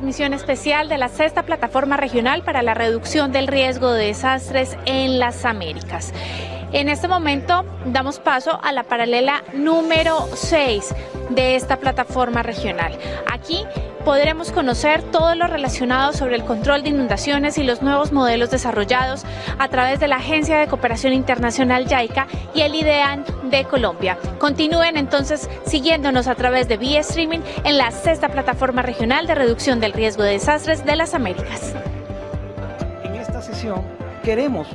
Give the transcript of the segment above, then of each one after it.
transmisión especial de la Sexta Plataforma Regional para la Reducción del Riesgo de Desastres en las Américas. En este momento damos paso a la paralela número 6 de esta plataforma regional. Aquí podremos conocer todo lo relacionado sobre el control de inundaciones y los nuevos modelos desarrollados a través de la Agencia de Cooperación Internacional JICA y el IDEAN de Colombia. Continúen entonces siguiéndonos a través de vía streaming en la Sexta Plataforma Regional de Reducción del Riesgo de Desastres de las Américas. En esta sesión queremos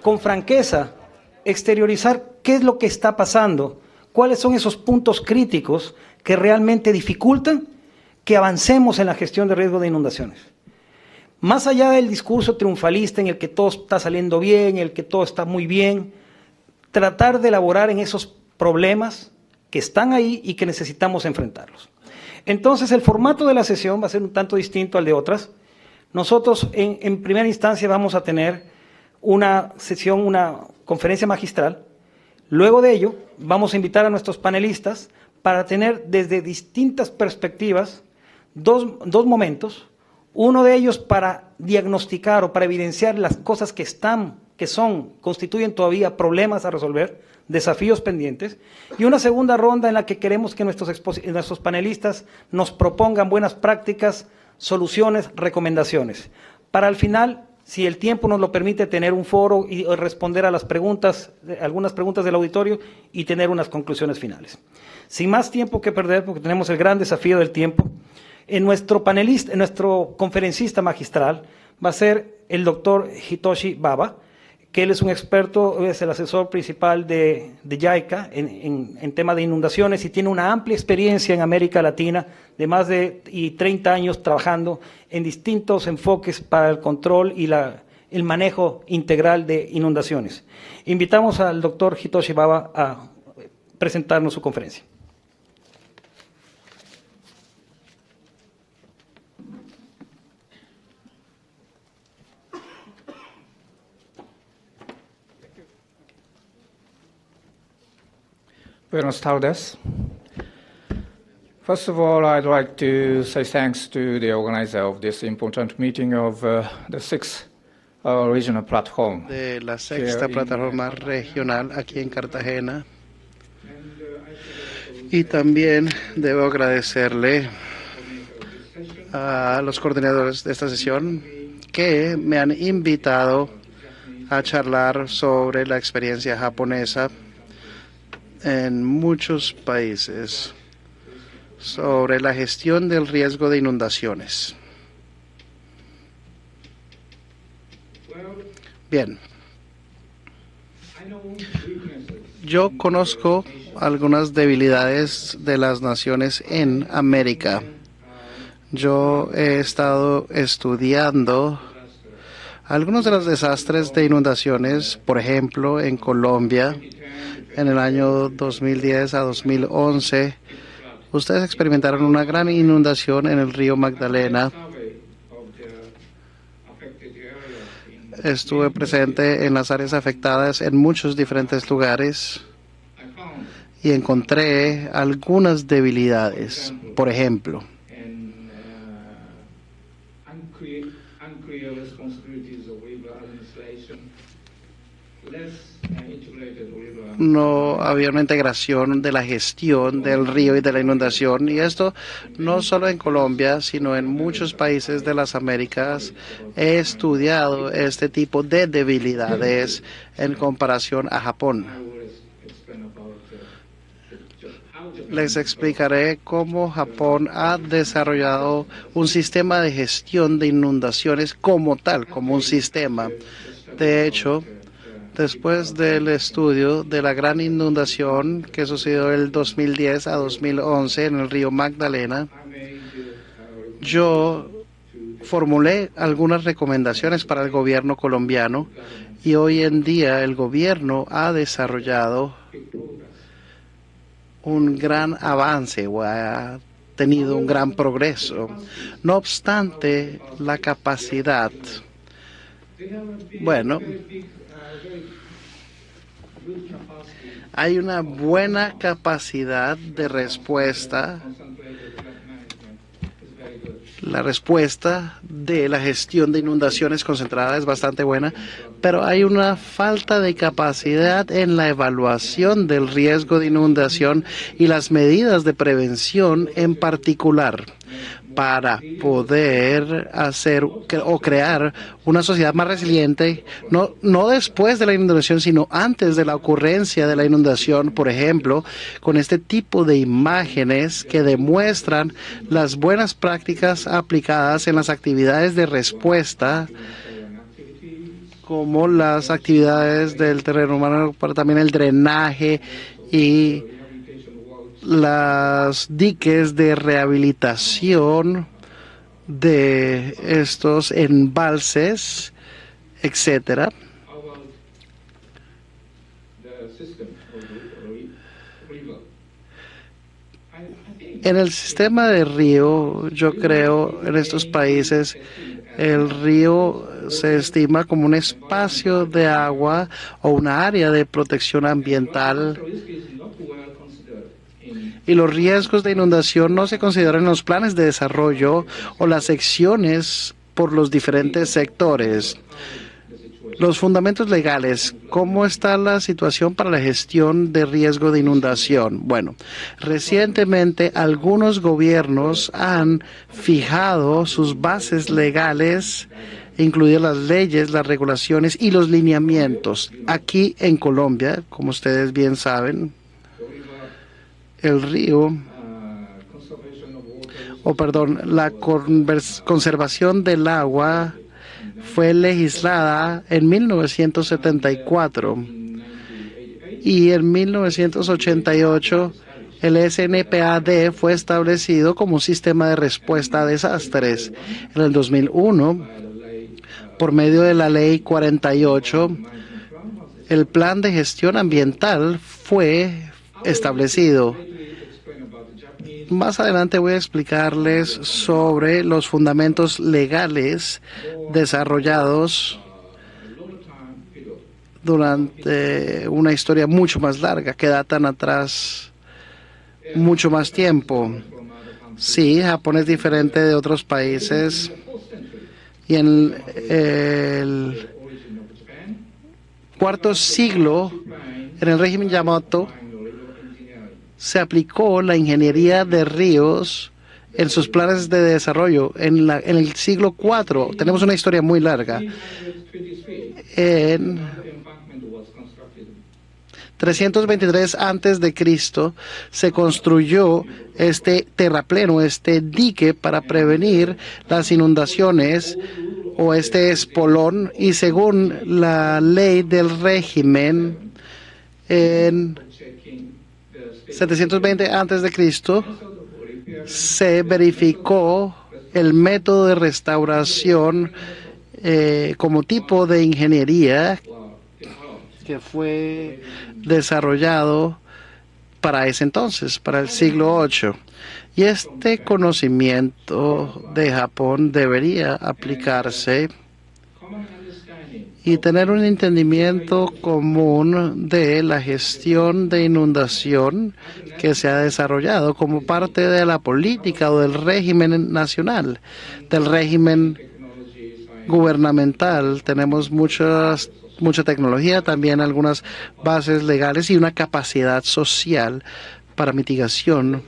con franqueza exteriorizar qué es lo que está pasando, cuáles son esos puntos críticos que realmente dificultan que avancemos en la gestión de riesgo de inundaciones. Más allá del discurso triunfalista en el que todo está saliendo bien, en el que todo está muy bien, tratar de elaborar en esos problemas que están ahí y que necesitamos enfrentarlos. Entonces, el formato de la sesión va a ser un tanto distinto al de otras. Nosotros, en primera instancia, vamos a tener una sesión, una conferencia magistral. Luego de ello, vamos a invitar a nuestros panelistas para tener desde distintas perspectivas dos momentos. Uno de ellos para diagnosticar o para evidenciar las cosas que constituyen todavía problemas a resolver, desafíos pendientes, y una segunda ronda en la que queremos que nuestros panelistas nos propongan buenas prácticas, soluciones, recomendaciones. Para al final, si el tiempo nos lo permite, tener un foro y responder a las preguntas, algunas preguntas del auditorio y tener unas conclusiones finales. Sin más tiempo que perder, porque tenemos el gran desafío del tiempo, nuestro conferencista magistral va a ser el doctor Hitoshi Baba, que él es un experto, es el asesor principal de JICA en tema de inundaciones y tiene una amplia experiencia en América Latina de más de 30 años trabajando en distintos enfoques para el control y el manejo integral de inundaciones. Invitamos al doctor Hitoshi Baba a presentarnos su conferencia. Buenas tardes. First of all, I'd like to say thanks to the organizer of this important meeting of the sixth regional platform. De la sexta plataforma regional aquí en Cartagena. Y también debo agradecerle a los coordinadores de esta sesión que me han invitado a charlar sobre la experiencia japonesa en muchos países sobre la gestión del riesgo de inundaciones. Bien, yo conozco algunas debilidades de las naciones en América. Yo he estado estudiando algunos de los desastres de inundaciones, por ejemplo, en Colombia. En el año 2010 a 2011, ustedes experimentaron una gran inundación en el río Magdalena. Estuve presente en las áreas afectadas en muchos diferentes lugares y encontré algunas debilidades. Por ejemplo, no había una integración de la gestión del río y de la inundación, y esto no solo en Colombia, sino en muchos países de las Américas. He estudiado este tipo de debilidades en comparación a Japón. Les explicaré cómo Japón ha desarrollado un sistema de gestión de inundaciones como tal, como un sistema. De hecho, después del estudio de la gran inundación que sucedió el 2010 a 2011 en el río Magdalena, yo formulé algunas recomendaciones para el gobierno colombiano y hoy en día el gobierno ha desarrollado un gran avance o ha tenido un gran progreso. No obstante, la capacidad, hay una buena capacidad de respuesta. la respuesta de la gestión de inundaciones concentrada es bastante buena, pero hay una falta de capacidad en la evaluación del riesgo de inundación y las medidas de prevención en particular para poder hacer o crear una sociedad más resiliente, no después de la inundación, sino antes de la ocurrencia de la inundación, por ejemplo, con este tipo de imágenes que demuestran las buenas prácticas aplicadas en las actividades de respuesta, como las actividades del terreno humano, pero también el drenaje y las diques de rehabilitación de estos embalses, etcétera. En el sistema de río, yo creo, en estos países, el río se estima como un espacio de agua o una área de protección ambiental, y los riesgos de inundación no se consideran en los planes de desarrollo o las secciones por los diferentes sectores. Los fundamentos legales. ¿Cómo está la situación para la gestión de riesgo de inundación? Bueno, recientemente algunos gobiernos han fijado sus bases legales, incluidas las leyes, las regulaciones y los lineamientos. Aquí en Colombia, como ustedes bien saben, la conservación del agua fue legislada en 1974 y en 1988 el SNPAD fue establecido como un sistema de respuesta a desastres. En el 2001, por medio de la Ley 48, el Plan de Gestión Ambiental fue establecido. Más adelante voy a explicarles sobre los fundamentos legales desarrollados durante una historia mucho más larga que datan atrás mucho más tiempo. Sí, Japón es diferente de otros países y en el cuarto siglo, en el régimen Yamato, se aplicó la ingeniería de ríos en sus planes de desarrollo. En el siglo IV, tenemos una historia muy larga. En 323 antes de Cristo se construyó este terrapleno, este dique para prevenir las inundaciones o este espolón, y según la ley del régimen en 720 antes de Cristo se verificó el método de restauración como tipo de ingeniería que fue desarrollado para ese entonces, para el siglo VIII. Y este conocimiento de Japón debería aplicarse y tener un entendimiento común de la gestión de inundación que se ha desarrollado como parte de la política o del régimen nacional, del régimen gubernamental. Tenemos mucha tecnología, también algunas bases legales y una capacidad social para mitigación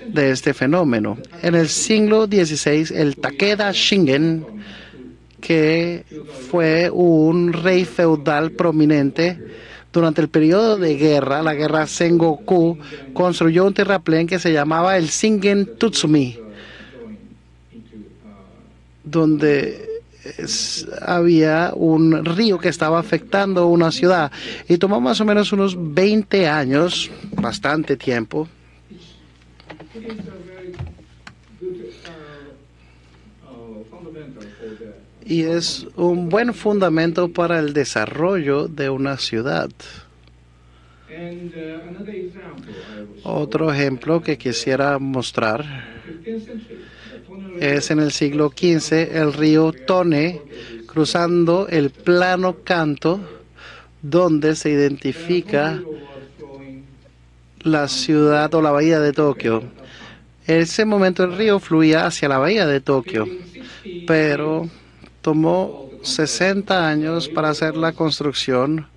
de este fenómeno. En el siglo XVI, el Takeda Shingen, que fue un rey feudal prominente durante el periodo de guerra, la guerra Sengoku, construyó un terraplén que se llamaba el Shingen Tutsumi, donde había un río que estaba afectando una ciudad, y tomó más o menos unos 20 años, bastante tiempo. Y es un buen fundamento para el desarrollo de una ciudad. Otro ejemplo que quisiera mostrar es en el siglo XV el río Tone cruzando el plano Kanto, donde se identifica la ciudad o la bahía de Tokio. En ese momento el río fluía hacia la bahía de Tokio, pero tomó 60 años para hacer la construcción,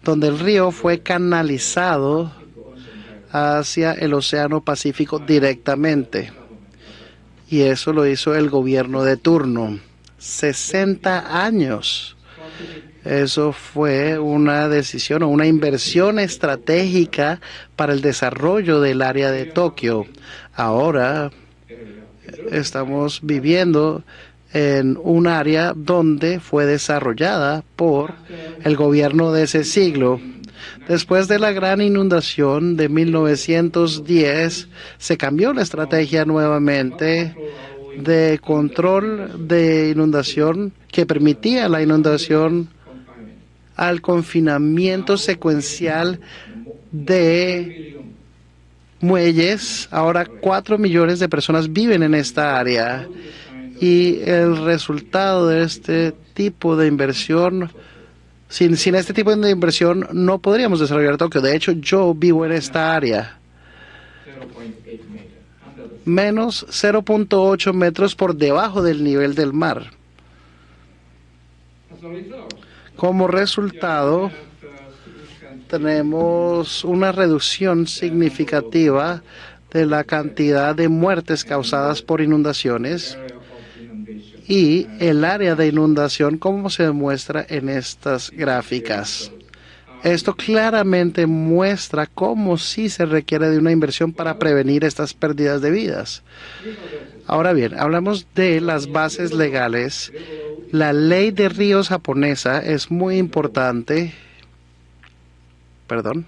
donde el río fue canalizado hacia el Océano Pacífico directamente. Y eso lo hizo el gobierno de turno. 60 años. Eso fue una decisión o una inversión estratégica para el desarrollo del área de Tokio. Ahora estamos viviendo en un área donde fue desarrollada por el gobierno de ese siglo. Después de la gran inundación de 1910, se cambió la estrategia nuevamente de control de inundación que permitía la inundación al confinamiento secuencial de muelles. Ahora 4 millones de personas viven en esta área y el resultado de este tipo de inversión, sin este tipo de inversión no podríamos desarrollar Tokio. De hecho, yo vivo en esta área. Menos 0.8 metros por debajo del nivel del mar. Como resultado, tenemos una reducción significativa de la cantidad de muertes causadas por inundaciones y el área de inundación, como se demuestra en estas gráficas. Esto claramente muestra cómo sí se requiere de una inversión para prevenir estas pérdidas de vidas. Ahora bien, hablamos de las bases legales. La ley de ríos japonesa es muy importante. Perdón.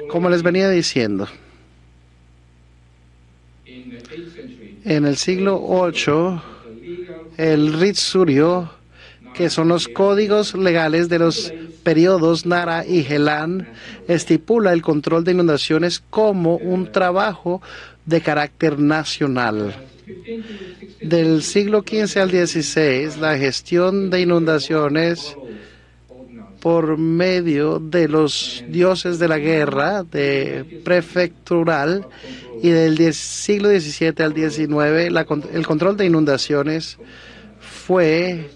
Como les venía diciendo, en el siglo VIII, el Ritsuryo, que son los códigos legales de los periodos Nara y Helan, estipula el control de inundaciones como un trabajo de carácter nacional. Del siglo XV al XVI, la gestión de inundaciones por medio de los dioses de la guerra, de prefectural, y del siglo XVII al XIX, el control de inundaciones fue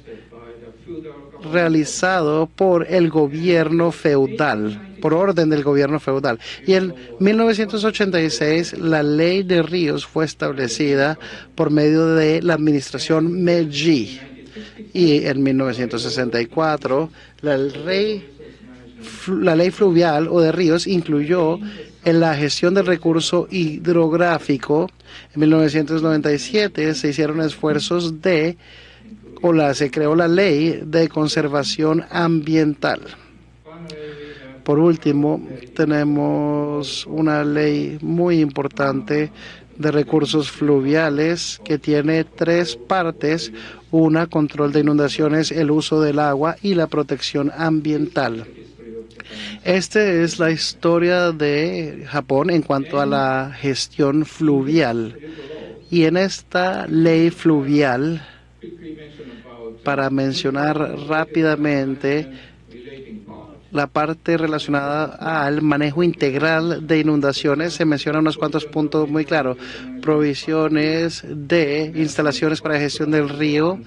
realizado por el gobierno feudal, por orden del gobierno feudal. Y en 1986 la ley de ríos fue establecida por medio de la administración Meiji. Y en 1964 la ley fluvial o de ríos incluyó en la gestión del recurso hidrográfico. En 1997 se hicieron esfuerzos se creó la ley de conservación ambiental. Por último, tenemos una ley muy importante de recursos fluviales que tiene 3 partes: una, control de inundaciones, el uso del agua y la protección ambiental. Esta es la historia de Japón en cuanto a la gestión fluvial. Y en esta ley fluvial, para mencionar rápidamente la parte relacionada al manejo integral de inundaciones, se mencionan unos cuantos puntos muy claros. Provisiones de instalaciones para gestión del río,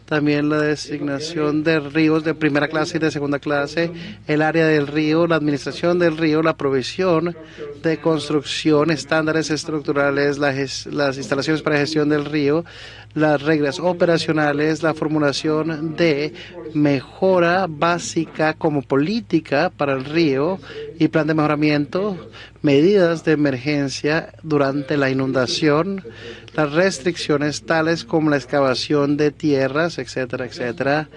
también la designación de ríos de primera clase y de segunda clase, el área del río, la administración del río, la provisión de construcción, estándares estructurales, las instalaciones para gestión del río, las reglas operacionales, la formulación de mejora básica como política para el río y plan de mejoramiento, medidas de emergencia durante la inundación, las restricciones tales como la excavación de tierras, etcétera, etcétera,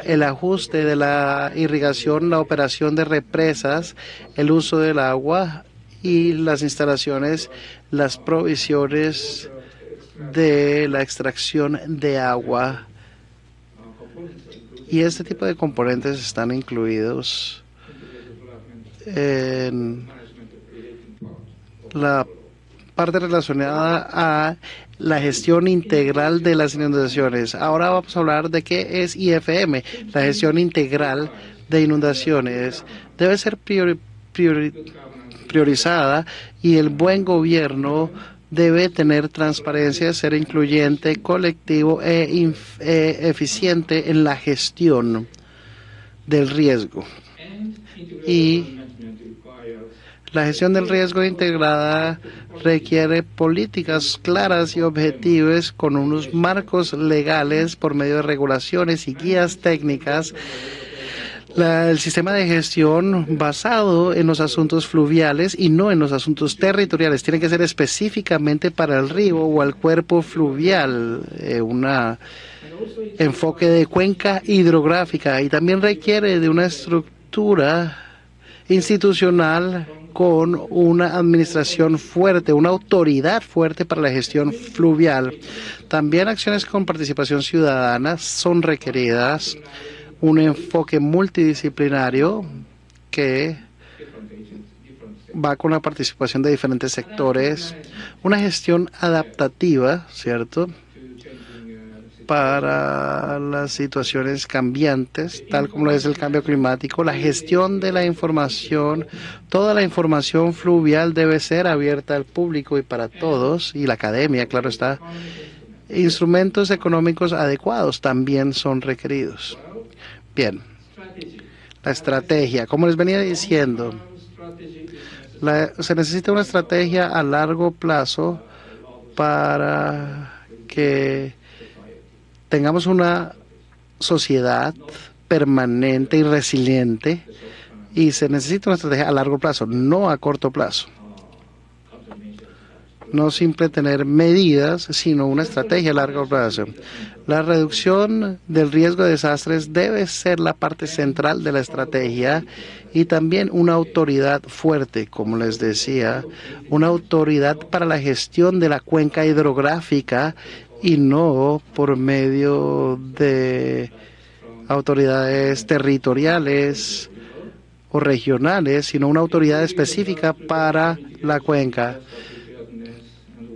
el ajuste de la irrigación, la operación de represas, el uso del agua y las instalaciones, las provisiones de la extracción de agua. Y este tipo de componentes están incluidos en la parte relacionada a la gestión integral de las inundaciones. Ahora vamos a hablar de qué es IFM. La gestión integral de inundaciones debe ser priorizada y el buen gobierno debe tener transparencia, ser incluyente, colectivo e eficiente en la gestión del riesgo. Y la gestión del riesgo integrada requiere políticas claras y objetivas con unos marcos legales por medio de regulaciones y guías técnicas. El sistema de gestión basado en los asuntos fluviales y no en los asuntos territoriales tiene que ser específicamente para el río o el cuerpo fluvial, un enfoque de cuenca hidrográfica, y también requiere de una estructura institucional con una administración fuerte, una autoridad fuerte para la gestión fluvial. También acciones con participación ciudadana son requeridas, un enfoque multidisciplinario que va con la participación de diferentes sectores, una gestión adaptativa, ¿cierto?, para las situaciones cambiantes, tal como lo es el cambio climático, la gestión de la información. Toda la información fluvial debe ser abierta al público y para todos, y la academia, claro está. Instrumentos económicos adecuados también son requeridos. Bien, la estrategia, como les venía diciendo, se necesita una estrategia a largo plazo para que tengamos una sociedad permanente y resiliente, y se necesita una estrategia a largo plazo, no a corto plazo. No simple tener medidas, sino una estrategia a largo plazo. La reducción del riesgo de desastres debe ser la parte central de la estrategia, y también una autoridad fuerte, como les decía, una autoridad para la gestión de la cuenca hidrográfica y no por medio de autoridades territoriales o regionales, sino una autoridad específica para la cuenca.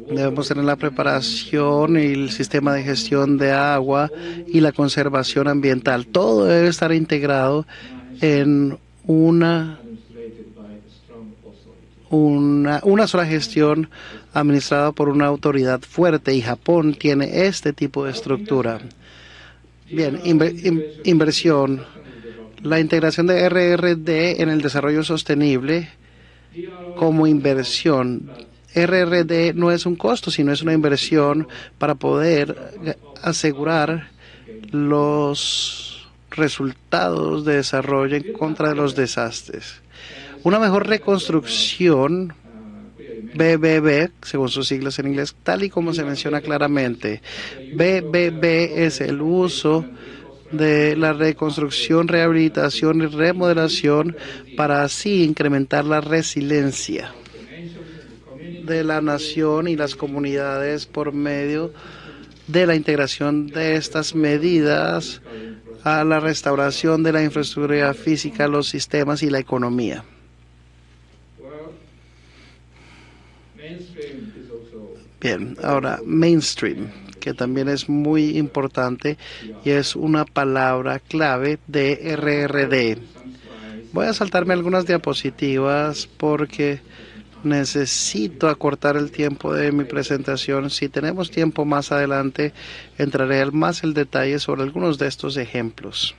Debemos tener la preparación y el sistema de gestión de agua y la conservación ambiental. Todo debe estar integrado en una sola gestión administrada por una autoridad fuerte, y Japón tiene este tipo de estructura. Bien, inversión. La integración de RRD en el desarrollo sostenible como inversión. RRD no es un costo, sino es una inversión para poder asegurar los resultados de desarrollo en contra de los desastres. Una mejor reconstrucción, BBB, según sus siglas en inglés, tal y como se menciona claramente. BBB es el uso de la reconstrucción, rehabilitación y remodelación para así incrementar la resiliencia de la nación y las comunidades por medio de la integración de estas medidas a la restauración de la infraestructura física, los sistemas y la economía. Bien, ahora mainstream, que también es muy importante y es una palabra clave de RRD. Voy a saltarme algunas diapositivas porque necesito acortar el tiempo de mi presentación. Si tenemos tiempo más adelante, entraré más en detalle sobre algunos de estos ejemplos.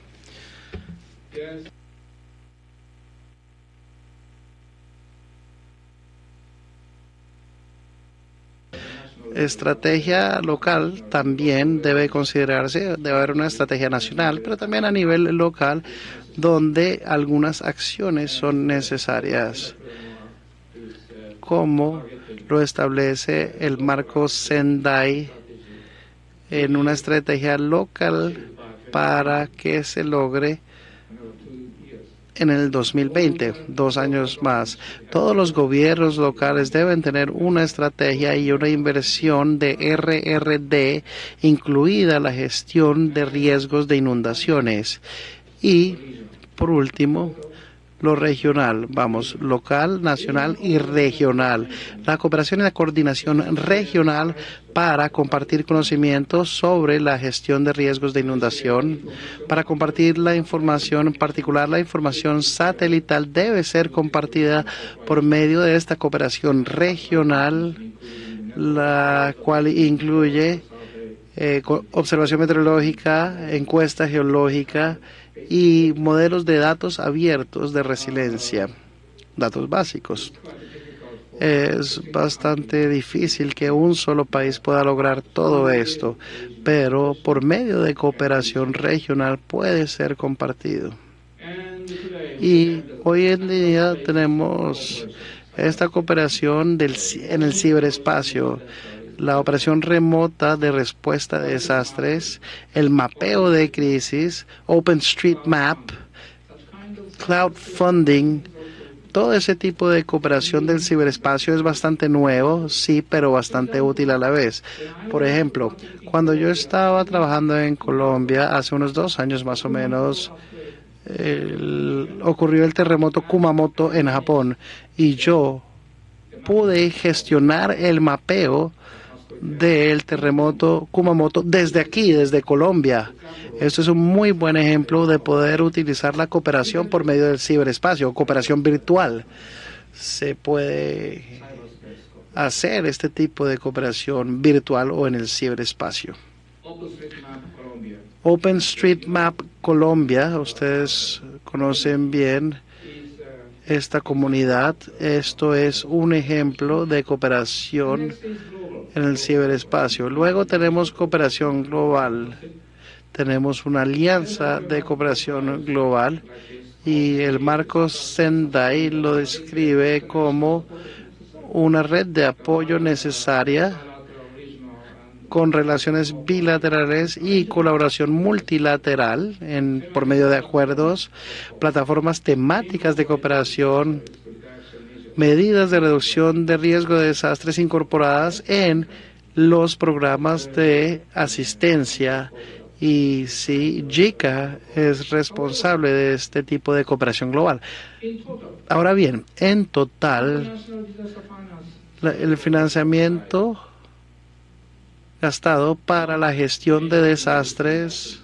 Estrategia local también debe considerarse, debe haber una estrategia nacional, pero también a nivel local, donde algunas acciones son necesarias, como lo establece el marco Sendai en una estrategia local para que se logre en el 2020, 2 años más. Todos los gobiernos locales deben tener una estrategia y una inversión de RRD, incluida la gestión de riesgos de inundaciones. Y, por último, lo regional, vamos, local, nacional y regional. La cooperación y la coordinación regional para compartir conocimientos sobre la gestión de riesgos de inundación, para compartir la información, en particular la información satelital, debe ser compartida por medio de esta cooperación regional, la cual incluye observación meteorológica, encuesta geológica y modelos de datos abiertos de resiliencia, datos básicos. Es bastante difícil que un solo país pueda lograr todo esto, pero por medio de cooperación regional puede ser compartido. Y hoy en día tenemos esta cooperación en el ciberespacio, la operación remota de respuesta de desastres, el mapeo de crisis, OpenStreetMap, crowdfunding. Todo ese tipo de cooperación del ciberespacio es bastante nuevo, sí, pero bastante útil a la vez. Por ejemplo, cuando yo estaba trabajando en Colombia, hace unos 2 años más o menos, ocurrió el terremoto Kumamoto en Japón y yo pude gestionar el mapeo del terremoto Kumamoto desde aquí, desde Colombia. Esto es un muy buen ejemplo de poder utilizar la cooperación por medio del ciberespacio, cooperación virtual. Se puede hacer este tipo de cooperación virtual o en el ciberespacio. OpenStreetMap Colombia, ustedes conocen bien esta comunidad. Esto es un ejemplo de cooperación en el ciberespacio. Luego tenemos cooperación global. Tenemos una alianza de cooperación global y el marco Sendai lo describe como una red de apoyo necesaria con relaciones bilaterales y colaboración multilateral por medio de acuerdos, plataformas temáticas de cooperación, medidas de reducción de riesgo de desastres incorporadas en los programas de asistencia. Y sí, JICA es responsable de este tipo de cooperación global. Ahora bien, en total, el financiamiento gastado para la gestión de desastres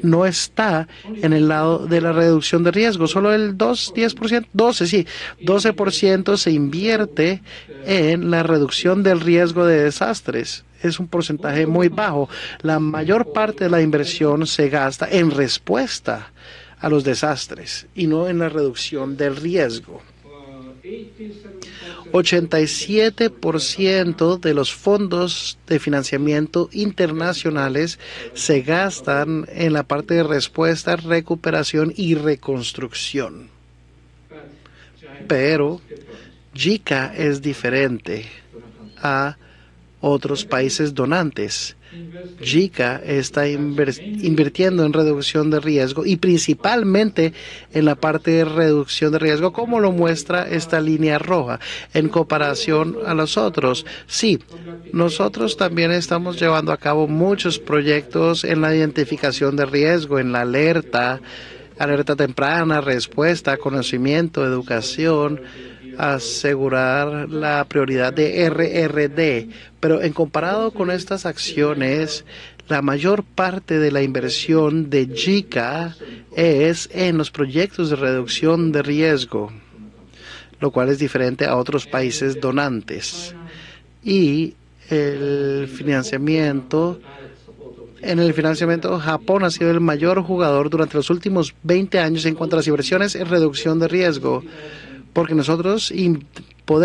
no está en el lado de la reducción de riesgo. Solo el 12% se invierte en la reducción del riesgo de desastres. Es un porcentaje muy bajo. La mayor parte de la inversión se gasta en respuesta a los desastres y no en la reducción del riesgo. 87% de los fondos de financiamiento internacionales se gastan en la parte de respuesta, recuperación y reconstrucción. Pero JICA es diferente a otros países donantes. JICA está invirtiendo en reducción de riesgo y principalmente en la parte de reducción de riesgo, como lo muestra esta línea roja, en comparación a los otros. Sí, nosotros también estamos llevando a cabo muchos proyectos en la identificación de riesgo, en la alerta temprana, respuesta, conocimiento, educación, asegurar la prioridad de RRD, pero en comparado con estas acciones, la mayor parte de la inversión de JICA es en los proyectos de reducción de riesgo, lo cual es diferente a otros países donantes. Y en el financiamiento, Japón ha sido el mayor jugador durante los últimos 20 años en cuanto a las inversiones en reducción de riesgo, porque nosotros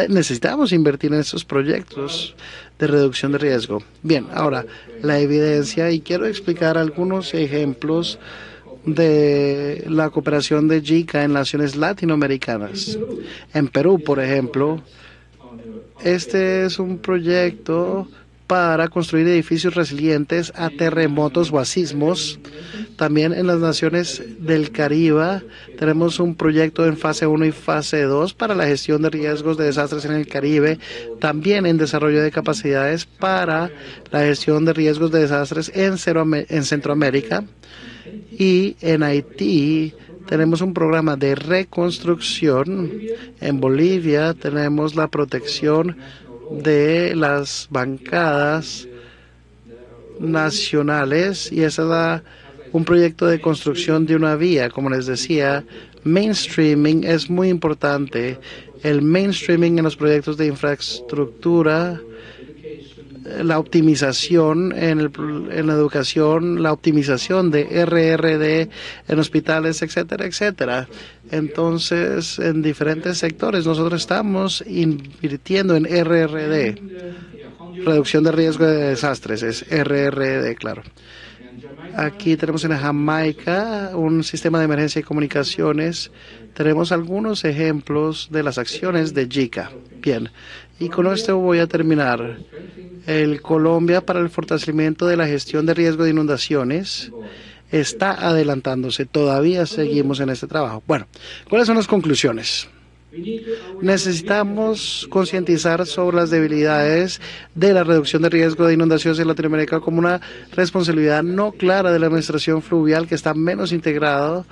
necesitamos invertir en estos proyectos de reducción de riesgo. Bien, ahora la evidencia, y quiero explicar algunos ejemplos de la cooperación de JICA en naciones latinoamericanas. En Perú, por ejemplo, este es un proyecto para construir edificios resilientes a terremotos o a sismos. También en las naciones del Caribe tenemos un proyecto en fase 1 y fase 2 para la gestión de riesgos de desastres en el Caribe. También en desarrollo de capacidades para la gestión de riesgos de desastres en Centroamérica. Y en Haití tenemos un programa de reconstrucción. En Bolivia tenemos la protección de las bancadas nacionales y ese es un proyecto de construcción de una vía. Como les decía, mainstreaming es muy importante. El mainstreaming en los proyectos de infraestructura, la optimización en la educación, la optimización de RRD en hospitales, etcétera, etcétera. Entonces, en diferentes sectores nosotros estamos invirtiendo en RRD, reducción de riesgo de desastres, es RRD, claro. Aquí tenemos en Jamaica un sistema de emergencia y comunicaciones. Tenemos algunos ejemplos de las acciones de JICA. Bien, y con esto voy a terminar. El Colombia para el fortalecimiento de la gestión de riesgo de inundaciones está adelantándose. Todavía seguimos en este trabajo. Bueno, ¿cuáles son las conclusiones? Necesitamos concientizar sobre las debilidades de la reducción de riesgo de inundaciones en Latinoamérica como una responsabilidad no clara de la administración fluvial que está menos integrado.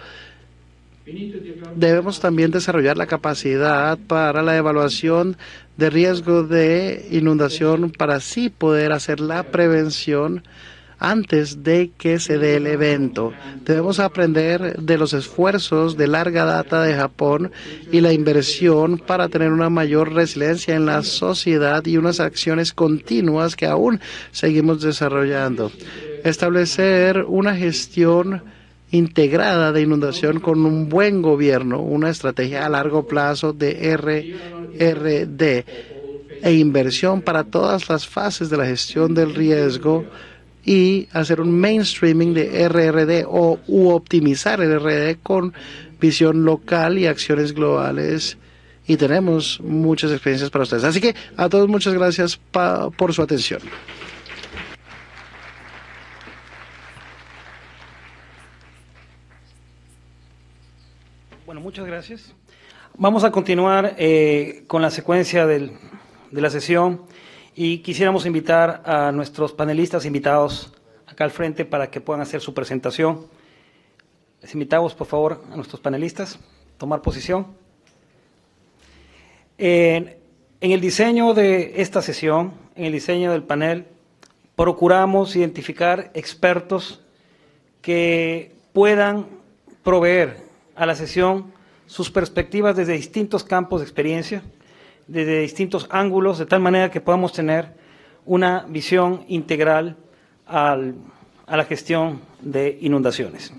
Debemos también desarrollar la capacidad para la evaluación de riesgo de inundación para así poder hacer la prevención antes de que se dé el evento. Debemos aprender de los esfuerzos de larga data de Japón y la inversión para tener una mayor resiliencia en la sociedad y unas acciones continuas que aún seguimos desarrollando. Establecer una gestión integrada de inundación con un buen gobierno, una estrategia a largo plazo de RRD e inversión para todas las fases de la gestión del riesgo y hacer un mainstreaming de RRD u optimizar el RRD con visión local y acciones globales. Y tenemos muchas experiencias para ustedes. Así que a todos muchas gracias por su atención. Bueno, muchas gracias. Vamos a continuar con la secuencia de la sesión y quisiéramos invitar a nuestros panelistas invitados acá al frente para que puedan hacer su presentación. Les invitamos, por favor, a nuestros panelistas a tomar posición. En el diseño de esta sesión, en el diseño del panel, procuramos identificar expertos que puedan proveer a la sesión sus perspectivas desde distintos campos de experiencia, desde distintos ángulos, de tal manera que podamos tener una visión integral a la gestión de inundaciones.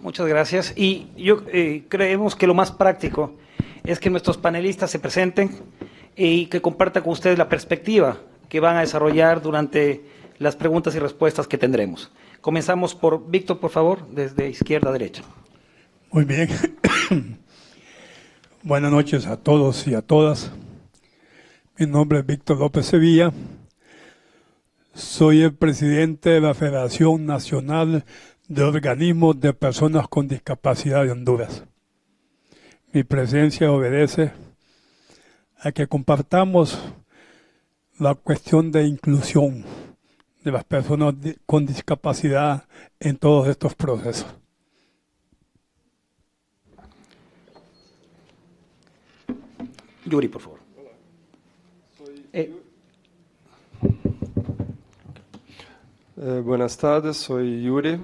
Muchas gracias. Y creemos que lo más práctico es que nuestros panelistas se presenten y que compartan con ustedes la perspectiva que van a desarrollar durante las preguntas y respuestas que tendremos. Comenzamos por Víctor, por favor, desde izquierda a derecha. Muy bien. Buenas noches a todos y a todas. Mi nombre es Víctor López Sevilla. Soy el presidente de la Federación Nacional de Organismos de Personas con Discapacidad de Honduras. Mi presencia obedece a que compartamos la cuestión de inclusión de las personas con discapacidad en todos estos procesos. Yuri, por favor. Buenas tardes, soy Yuri,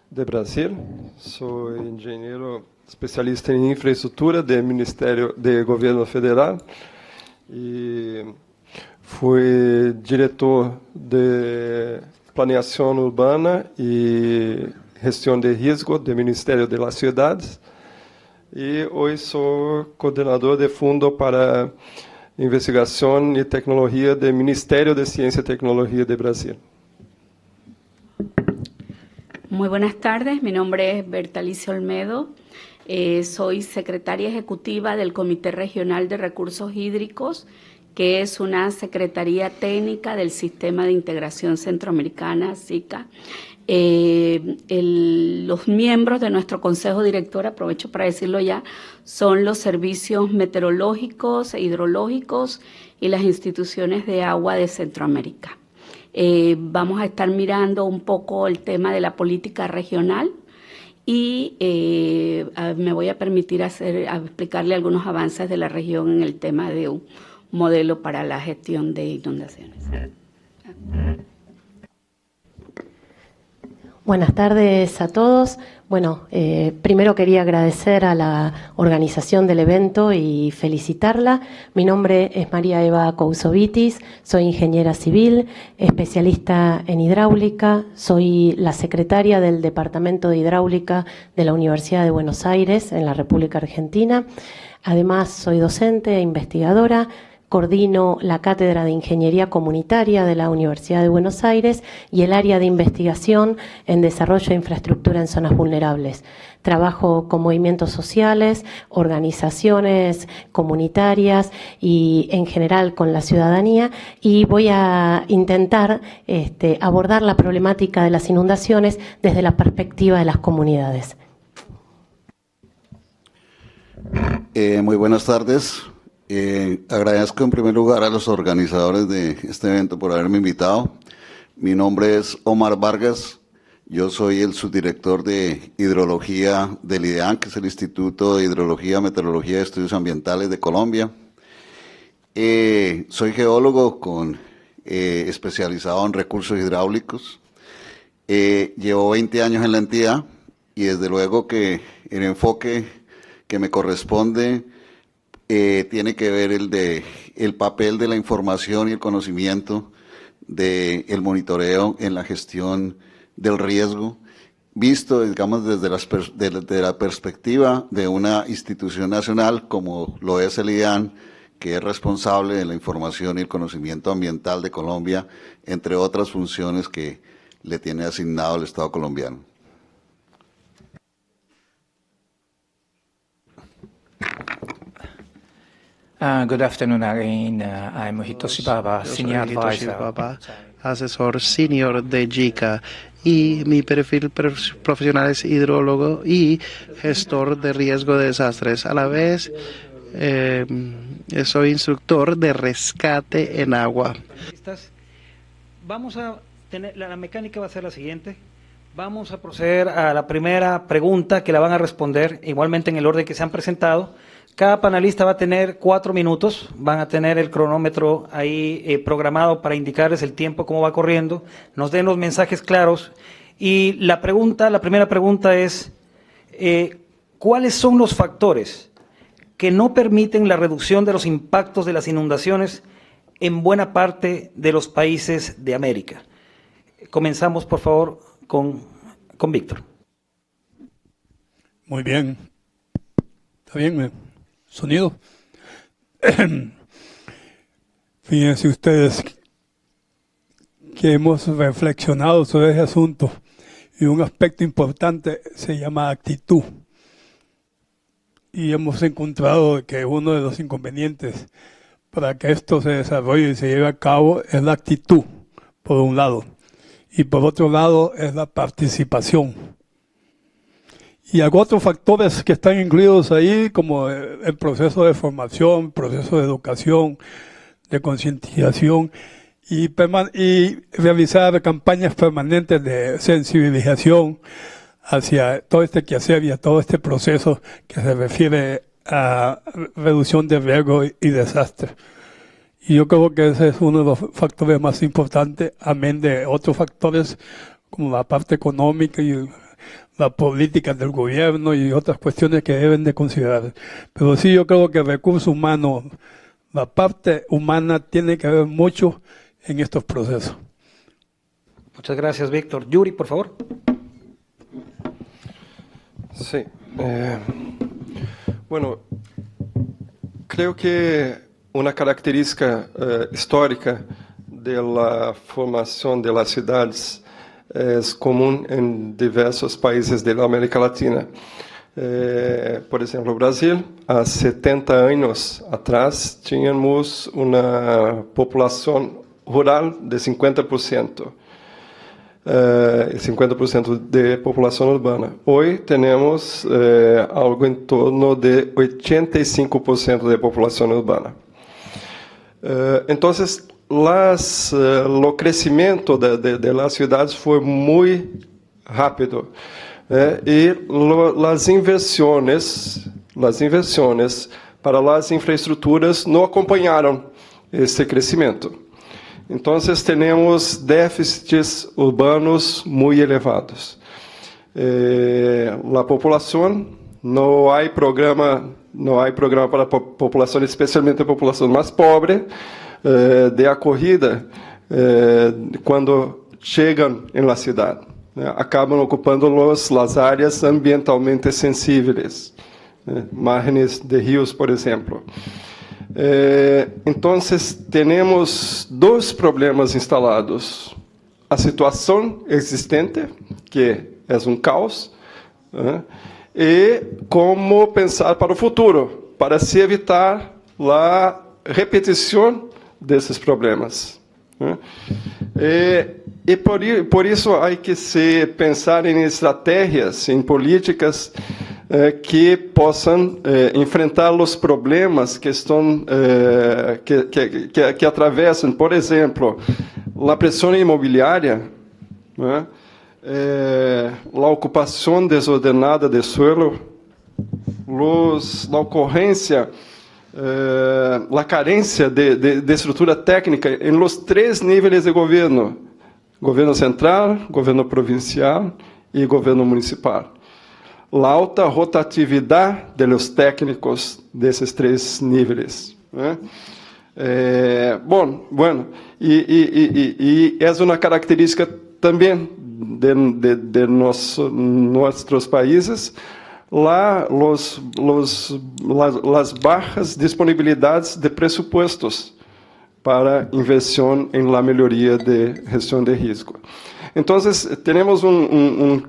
de Brasil. Soy ingeniero especialista en infraestructura del Ministerio de Gobierno Federal y fui director de planeación urbana y gestión de riesgo del Ministerio de las Ciudades y hoy soy coordinador de Fundo para Investigación y Tecnología del Ministerio de Ciencia y Tecnología de Brasil. Muy buenas tardes, mi nombre es Bertalicia Olmedo, soy secretaria ejecutiva del Comité Regional de Recursos Hídricos, que es una secretaría técnica del Sistema de Integración Centroamericana, SICA. Los miembros de nuestro consejo director, aprovecho para decirlo ya, son los servicios meteorológicos e hidrológicos y las instituciones de agua de Centroamérica. Vamos a estar mirando un poco el tema de la política regional y me voy a permitir explicarle algunos avances de la región en el tema de un modelo para la gestión de inundaciones. Buenas tardes a todos. Bueno, primero quería agradecer a la organización del evento y felicitarla. Mi nombre es María Eva Cousovitis, soy ingeniera civil, especialista en hidráulica, soy la secretaria del Departamento de Hidráulica de la Universidad de Buenos Aires, en la República Argentina. Además, soy docente e investigadora. Coordino la Cátedra de Ingeniería Comunitaria de la Universidad de Buenos Aires y el área de investigación en desarrollo de infraestructura en zonas vulnerables. Trabajo con movimientos sociales, organizaciones comunitarias y en general con la ciudadanía, y voy a intentar abordar la problemática de las inundaciones desde la perspectiva de las comunidades. Muy buenas tardes. Agradezco en primer lugar a los organizadores de este evento por haberme invitado. Mi nombre es Omar Vargas, yo soy el subdirector de Hidrología del IDEAM, que es el Instituto de Hidrología, Meteorología y Estudios Ambientales de Colombia. Soy geólogo especializado en recursos hidráulicos. Llevo 20 años en la entidad y desde luego que el enfoque que me corresponde tiene que ver el papel de la información y el conocimiento del monitoreo en la gestión del riesgo, visto, digamos, desde la perspectiva de una institución nacional como lo es el IDEAM, que es responsable de la información y el conocimiento ambiental de Colombia, entre otras funciones que le tiene asignado el Estado colombiano. Good afternoon again. I'm Hitoshi Baba, Senior Advisor. Asesor senior de JICA, y mi perfil profesional es hidrólogo y gestor de riesgo de desastres. A la vez, soy instructor de rescate en agua. Vamos a tener, la mecánica va a ser la siguiente. Vamos a proceder a la primera pregunta, que la van a responder igualmente en el orden que se han presentado. Cada panelista va a tener 4 minutos, van a tener el cronómetro ahí programado para indicarles el tiempo, cómo va corriendo, nos den los mensajes claros. Y la primera pregunta es, ¿cuáles son los factores que no permiten la reducción de los impactos de las inundaciones en buena parte de los países de América? Comenzamos, por favor, con Víctor. Muy bien. ¿Está bien? ¿Sonido? Fíjense ustedes que hemos reflexionado sobre ese asunto y un aspecto importante se llama actitud. Y hemos encontrado que uno de los inconvenientes para que esto se desarrolle y se lleve a cabo es la actitud, por un lado. Y por otro lado es la participación. Y hay otros factores que están incluidos ahí, como el proceso de formación, proceso de educación, de concientización y realizar campañas permanentes de sensibilización hacia todo este quehacer y a todo este proceso que se refiere a reducción de riesgo y desastre. Y yo creo que ese es uno de los factores más importantes, amén de otros factores como la parte económica y la política del gobierno y otras cuestiones que deben de considerar. Pero sí, yo creo que el recurso humano, la parte humana tiene que ver mucho en estos procesos. Muchas gracias, Víctor. Yuri, por favor. Sí. Bueno, creo que una característica histórica de la formación de las ciudades es común en diversos países de la América Latina. Por ejemplo, Brasil, há 70 anos atrás, tínhamos uma população rural de 50%. 50% de população urbana. Hoje temos algo em torno de 85% de população urbana. Então, o crescimento de las ciudades foi muito rápido. E as inversiones para as infraestruturas não acompanharam esse crescimento. Então, temos déficits urbanos muito elevados. A população, não há programa para a população, especialmente a população mais pobre, de acolhida quando chegam na cidade. Acabam ocupando as áreas ambientalmente sensíveis, margens de rios, por exemplo. Então, temos dois problemas instalados. A situação existente, que é um caos, e como pensar para o futuro, para se evitar a repetição desses problemas. E por isso há que se pensar em estratégias, em políticas que possam enfrentar os problemas que estão que atravessam, por exemplo, a pressão imobiliária, a ocupação desordenada de suelo, a ocorrência, a carência de estrutura técnica em los 3 níveis de governo: governo central, governo provincial e governo municipal. A alta rotatividade dos técnicos desses 3 níveis. E é uma característica também de nossos países, as baixas disponibilidades de presupuestos para inversión en la melhoria de gestión de riesgo. Entonces, tenemos un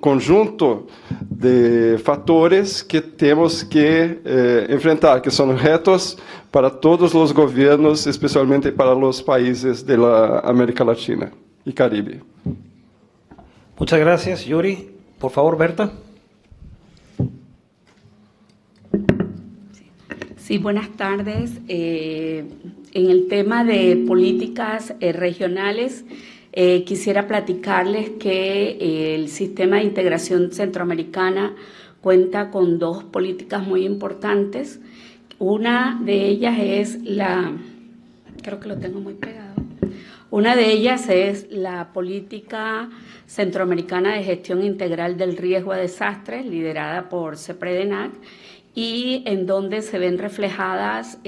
conjunto de factores que tenemos que enfrentar, que son retos para todos los gobiernos, especialmente para los países de la América Latina y Caribe. Muchas gracias, Yuri. Por favor, Berta. Sí, buenas tardes. En el tema de políticas regionales, quisiera platicarles que el Sistema de Integración Centroamericana cuenta con 2 políticas muy importantes. Una de ellas es creo que lo tengo muy pegado. Una de ellas es la Política Centroamericana de Gestión Integral del Riesgo a Desastres, liderada por CEPREDENAC, y en donde se ven reflejadas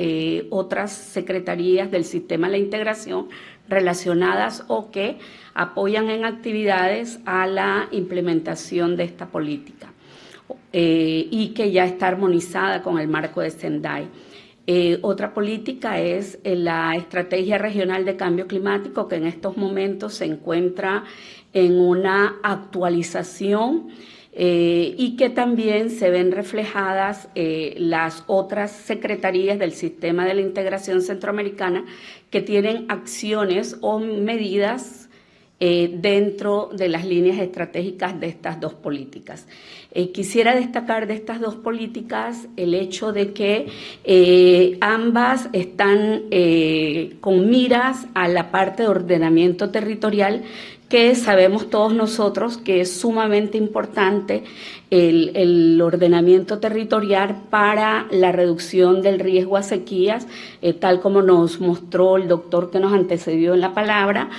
otras secretarías del sistema de la integración relacionadas o que apoyan en actividades a la implementación de esta política y que ya está armonizada con el marco de Sendai. Otra política es la Estrategia Regional de Cambio Climático, que en estos momentos se encuentra en una actualización y que también se ven reflejadas las otras secretarías del Sistema de la Integración Centroamericana que tienen acciones o medidas dentro de las líneas estratégicas de estas 2 políticas. Quisiera destacar de estas 2 políticas el hecho de que ambas están con miras a la parte de ordenamiento territorial, que sabemos todos nosotros que es sumamente importante el ordenamiento territorial para la reducción del riesgo a sequías, tal como nos mostró el doctor que nos antecedió en la palabra,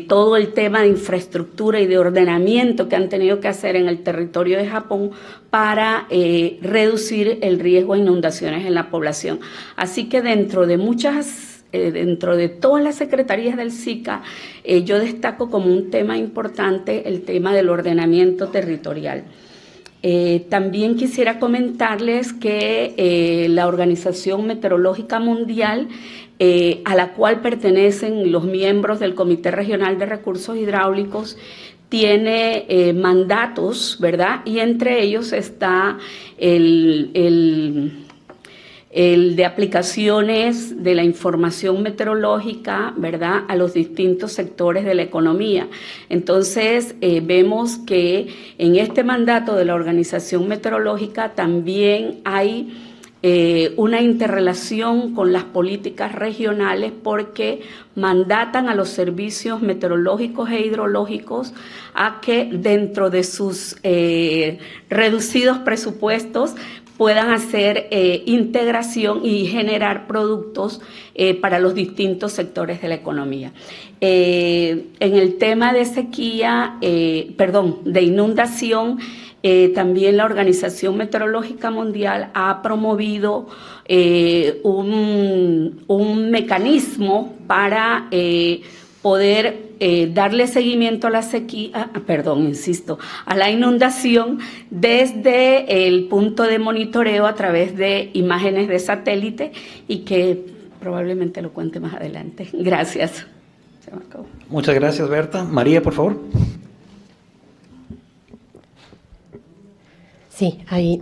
todo el tema de infraestructura y de ordenamiento que han tenido que hacer en el territorio de Japón para reducir el riesgo a inundaciones en la población. Así que dentro de todas las secretarías del SICA, yo destaco como un tema importante el tema del ordenamiento territorial. También quisiera comentarles que la Organización Meteorológica Mundial, a la cual pertenecen los miembros del Comité Regional de Recursos Hidráulicos, tiene mandatos, ¿verdad? Y entre ellos está el de aplicaciones de la información meteorológica, ¿verdad?, a los distintos sectores de la economía. Entonces, vemos que en este mandato de la Organización Meteorológica también hay una interrelación con las políticas regionales, porque mandatan a los servicios meteorológicos e hidrológicos a que dentro de sus reducidos presupuestos puedan hacer integración y generar productos para los distintos sectores de la economía. En el tema de sequía, de inundación, también la Organización Meteorológica Mundial ha promovido un mecanismo para poder darle seguimiento a la sequía, a la inundación desde el punto de monitoreo a través de imágenes de satélite, y que probablemente lo cuente más adelante. Gracias. Se me acabó. Muchas gracias, Berta. María, por favor. Sí, ahí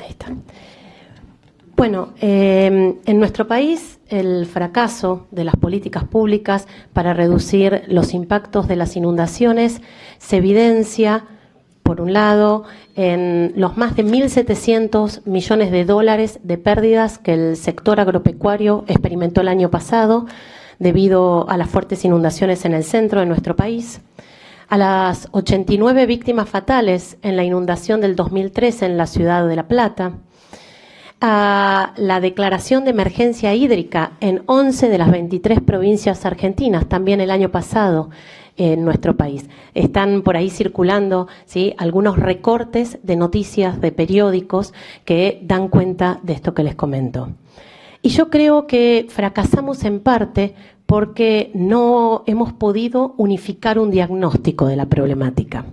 está. Bueno, en nuestro país el fracaso de las políticas públicas para reducir los impactos de las inundaciones se evidencia, por un lado, en los más de 1.700 millones de dólares de pérdidas que el sector agropecuario experimentó el año pasado debido a las fuertes inundaciones en el centro de nuestro país, a las 89 víctimas fatales en la inundación del 2013 en la ciudad de La Plata, a la declaración de emergencia hídrica en 11 de las 23 provincias argentinas, también el año pasado en nuestro país. Están por ahí circulando, ¿sí?, algunos recortes de noticias de periódicos que dan cuenta de esto que les comento. Y yo creo que fracasamos en parte porque no hemos podido unificar un diagnóstico de la problemática.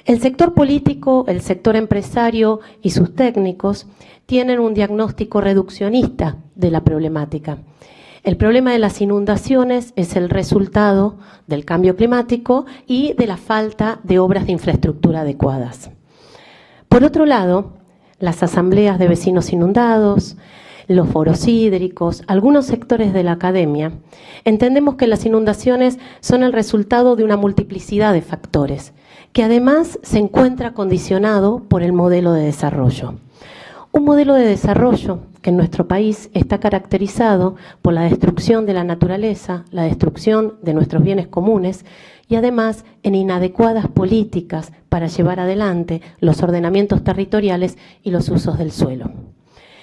El sector político, el sector empresario y sus técnicos tienen un diagnóstico reduccionista de la problemática. El problema de las inundaciones es el resultado del cambio climático y de la falta de obras de infraestructura adecuadas. Por otro lado, las asambleas de vecinos inundados, los foros hídricos, algunos sectores de la academia, entendemos que las inundaciones son el resultado de una multiplicidad de factores, que además se encuentra condicionado por el modelo de desarrollo. Un modelo de desarrollo que en nuestro país está caracterizado por la destrucción de la naturaleza, la destrucción de nuestros bienes comunes y además en inadecuadas políticas para llevar adelante los ordenamientos territoriales y los usos del suelo.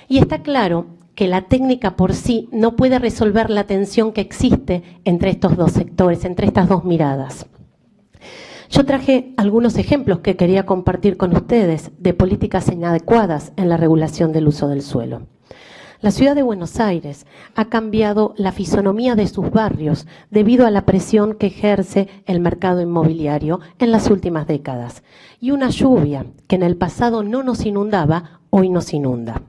Y está claro que la técnica por sí no puede resolver la tensión que existe entre estos dos sectores, entre estas dos miradas. Yo traje algunos ejemplos que quería compartir con ustedes de políticas inadecuadas en la regulación del uso del suelo. La ciudad de Buenos Aires ha cambiado la fisonomía de sus barrios debido a la presión que ejerce el mercado inmobiliario en las últimas décadas. Y una lluvia que en el pasado no nos inundaba, hoy nos inunda.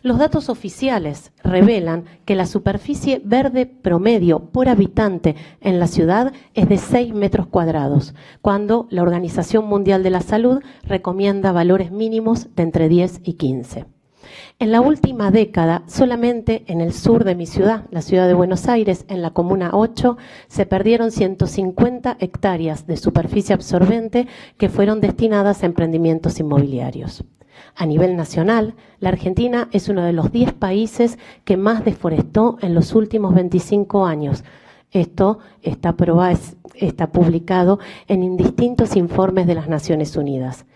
Los datos oficiales revelan que la superficie verde promedio por habitante en la ciudad es de 6 metros cuadrados, cuando la Organización Mundial de la Salud recomienda valores mínimos de entre 10 y 15. En la última década, solamente en el sur de mi ciudad, la ciudad de Buenos Aires, en la Comuna 8, se perdieron 150 hectáreas de superficie absorbente que fueron destinadas a emprendimientos inmobiliarios. A nivel nacional, la Argentina es uno de los 10 países que más deforestó en los últimos 25 años. Esto está publicado en distintos informes de las Naciones Unidas.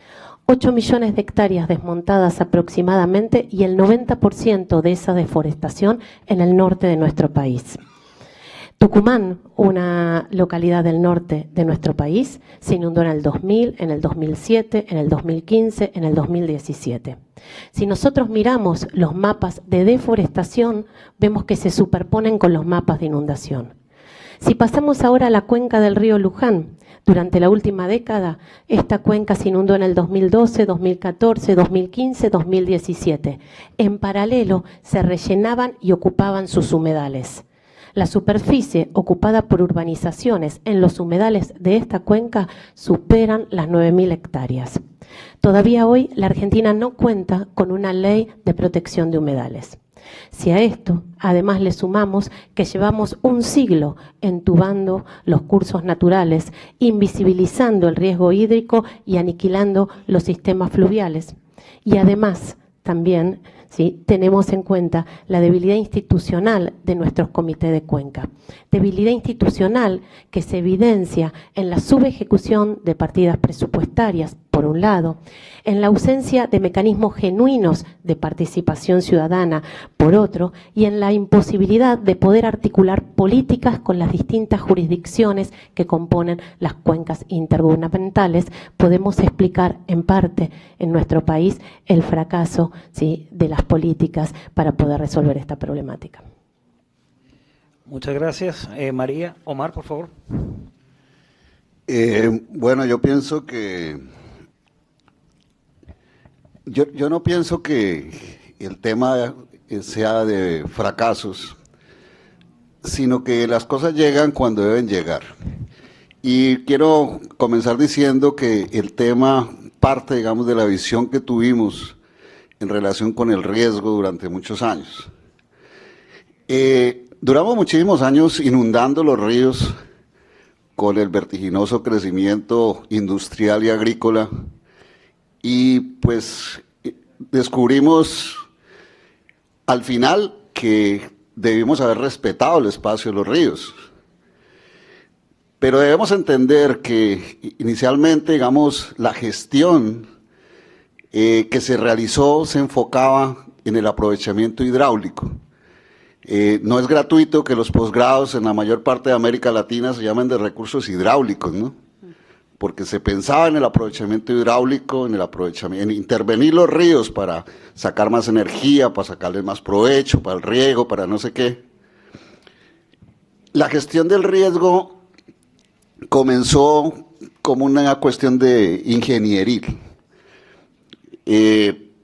8 millones de hectáreas desmontadas aproximadamente y el 90% de esa deforestación en el norte de nuestro país. Tucumán, una localidad del norte de nuestro país, se inundó en el 2000, en el 2007, en el 2015, en el 2017. Si nosotros miramos los mapas de deforestación, vemos que se superponen con los mapas de inundación. Si pasamos ahora a la cuenca del río Luján, Durante la última década, esta cuenca se inundó en el 2012, 2014, 2015, 2017. En paralelo, se rellenaban y ocupaban sus humedales. La superficie ocupada por urbanizaciones en los humedales de esta cuenca superan las 9.000 hectáreas. Todavía hoy la Argentina no cuenta con una ley de protección de humedales. Si a esto, además, le sumamos que llevamos un siglo entubando los cursos naturales, invisibilizando el riesgo hídrico y aniquilando los sistemas fluviales, y además también ¿sí? tenemos en cuenta la debilidad institucional de nuestros comités de cuenca. Debilidad institucional que se evidencia en la subejecución de partidas presupuestarias, por un lado, en la ausencia de mecanismos genuinos de participación ciudadana, por otro, y en la imposibilidad de poder articular políticas con las distintas jurisdicciones que componen las cuencas intergubernamentales, podemos explicar en parte en nuestro país el fracaso ¿sí? de las políticas para poder resolver esta problemática. Muchas gracias. María. Omar, por favor. Bueno, yo pienso que yo no pienso que el tema sea de fracasos, sino que las cosas llegan cuando deben llegar. Y quiero comenzar diciendo que el tema parte, digamos, de la visión que tuvimos en relación con el riesgo durante muchos años. Duramos muchísimos años inundando los ríos con el vertiginoso crecimiento industrial y agrícola, y pues descubrimos al final que debimos haber respetado el espacio de los ríos. Pero debemos entender que inicialmente, digamos, la gestión que se realizó se enfocaba en el aprovechamiento hidráulico. No es gratuito que los posgrados en la mayor parte de América Latina se llamen de recursos hidráulicos, ¿no? Porque se pensaba en el aprovechamiento hidráulico, en intervenir los ríos para sacar más energía, para sacarles más provecho, para el riego, para no sé qué. La gestión del riesgo comenzó como una cuestión de ingenieril.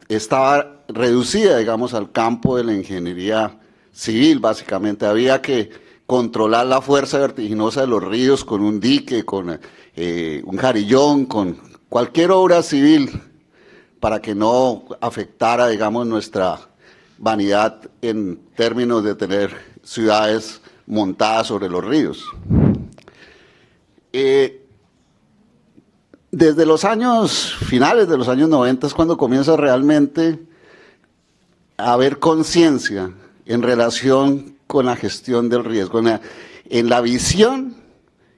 Estaba reducida, digamos, al campo de la ingeniería civil, básicamente. Había que controlar la fuerza vertiginosa de los ríos con un dique, con un jarillón, con cualquier obra civil para que no afectara, digamos, nuestra vanidad en términos de tener ciudades montadas sobre los ríos. Desde los finales de los años 90 es cuando comienza realmente a haber conciencia en relación con la gestión del riesgo, en la visión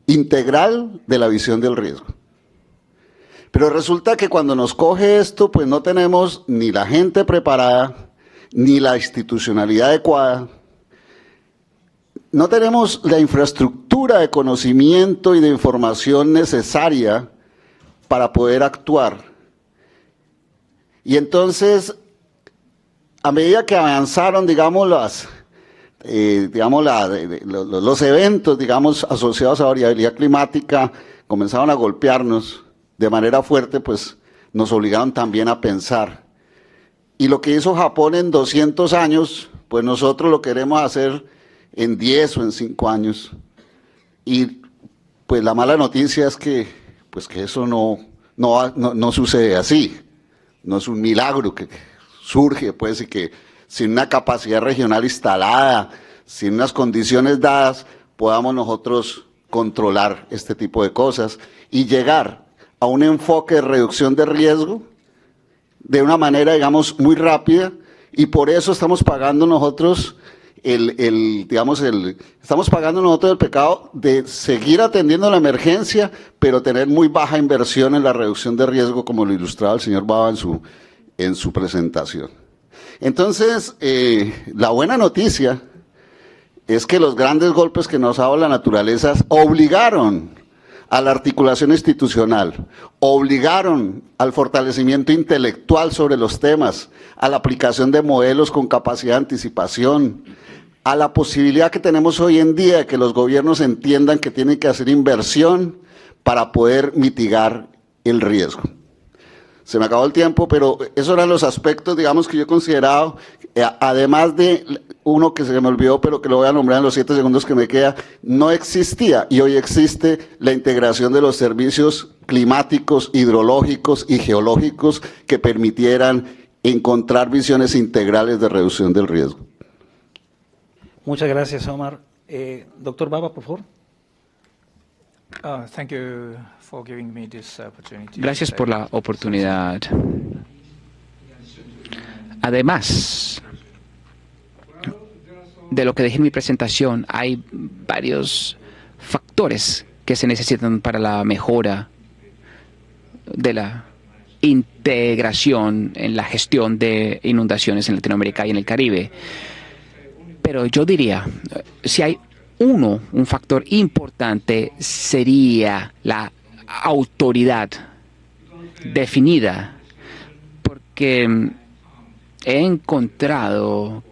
integral de la visión del riesgo. Pero resulta que cuando nos coge esto, pues no tenemos ni la gente preparada, ni la institucionalidad adecuada, no tenemos la infraestructura de conocimiento y de información necesaria para poder actuar. Y entonces, a medida que avanzaron, digamos, los eventos, digamos, asociados a variabilidad climática, comenzaron a golpearnos de manera fuerte, pues nos obligaron también a pensar. Y lo que hizo Japón en 200 años, pues nosotros lo queremos hacer en 10 o en 5 años. Y pues la mala noticia es que eso no sucede así. No es un milagro que surge, pues, y que sin una capacidad regional instalada, sin unas condiciones dadas, podamos nosotros controlar este tipo de cosas y llegar a un enfoque de reducción de riesgo de una manera, digamos, muy rápida, y por eso estamos pagando nosotros estamos pagando nosotros el pecado de seguir atendiendo la emergencia, pero tener muy baja inversión en la reducción de riesgo, como lo ilustraba el señor Baba en su presentación. Entonces, la buena noticia es que los grandes golpes que nos ha dado la naturaleza obligaron a la articulación institucional, obligaron al fortalecimiento intelectual sobre los temas, a la aplicación de modelos con capacidad de anticipación, a la posibilidad que tenemos hoy en día de que los gobiernos entiendan que tienen que hacer inversión para poder mitigar el riesgo. Se me acabó el tiempo, pero esos eran los aspectos, digamos, que yo he considerado, además de uno que se me olvidó, pero que lo voy a nombrar en los 7 segundos que me queda, no existía y hoy existe la integración de los servicios climáticos, hidrológicos y geológicos que permitieran encontrar visiones integrales de reducción del riesgo. Muchas gracias, Omar. Doctor Baba, por favor. Thank you for giving me this opportunity. Gracias por la oportunidad. Además de lo que dejé en mi presentación, hay varios factores que se necesitan para la mejora de la integración en la gestión de inundaciones en Latinoamérica y en el Caribe. Pero yo diría, si hay un factor importante sería la autoridad definida, porque he encontrado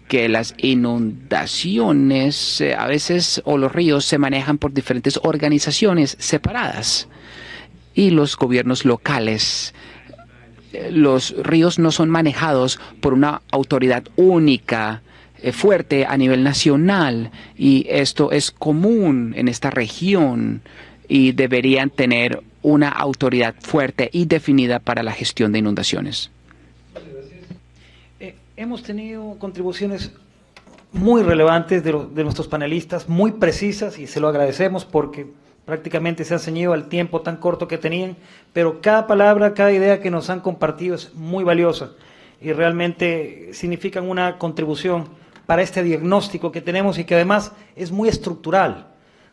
que las inundaciones a veces o los ríos se manejan por diferentes organizaciones separadas y los gobiernos locales. Los ríos no son manejados por una autoridad única, fuerte a nivel nacional, y esto es común en esta región y deberían tener una autoridad fuerte y definida para la gestión de inundaciones. Hemos tenido contribuciones muy relevantes de nuestros panelistas, muy precisas, y se lo agradecemos porque prácticamente se han ceñido al tiempo tan corto que tenían, pero cada palabra, cada idea que nos han compartido es muy valiosa y realmente significan una contribución para este diagnóstico que tenemos y que además es muy estructural,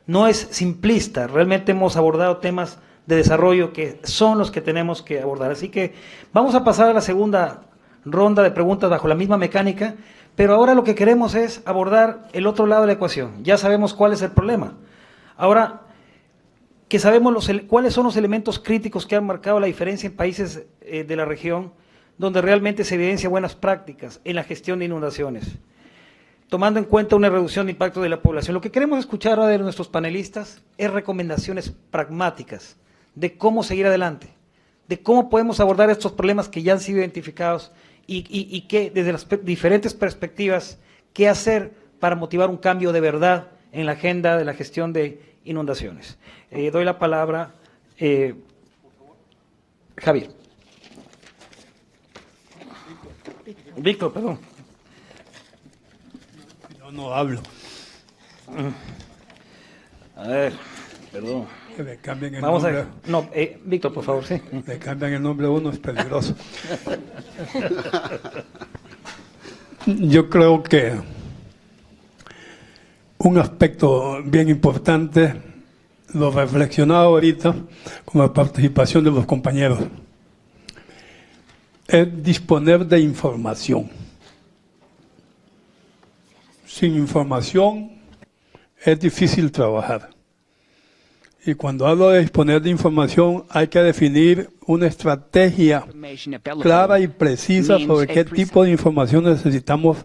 no es simplista. Realmente hemos abordado temas de desarrollo que son los que tenemos que abordar. Así que vamos a pasar a la segunda ronda de preguntas bajo la misma mecánica, pero ahora lo que queremos es abordar el otro lado de la ecuación. Ya sabemos cuál es el problema. Ahora que sabemos cuáles son los elementos críticos que han marcado la diferencia en países de la región, donde realmente se evidencian buenas prácticas en la gestión de inundaciones, tomando en cuenta una reducción de impacto de la población. Lo que queremos escuchar ahora de nuestros panelistas es recomendaciones pragmáticas de cómo seguir adelante, de cómo podemos abordar estos problemas que ya han sido identificados y que desde las diferentes perspectivas, qué hacer para motivar un cambio de verdad en la agenda de la gestión de inundaciones. Doy la palabra, Javier. Víctor, perdón. No hablo. A ver, perdón. Que me cambien el Vamos nombre. a ver. No, Víctor, por favor, sí. Me cambian el nombre a uno, es peligroso. Yo creo que un aspecto bien importante, lo reflexionado ahorita con la participación de los compañeros, es disponer de información. Sin información es difícil trabajar. Y cuando hablo de disponer de información, hay que definir una estrategia clara y precisa sobre qué tipo de información necesitamos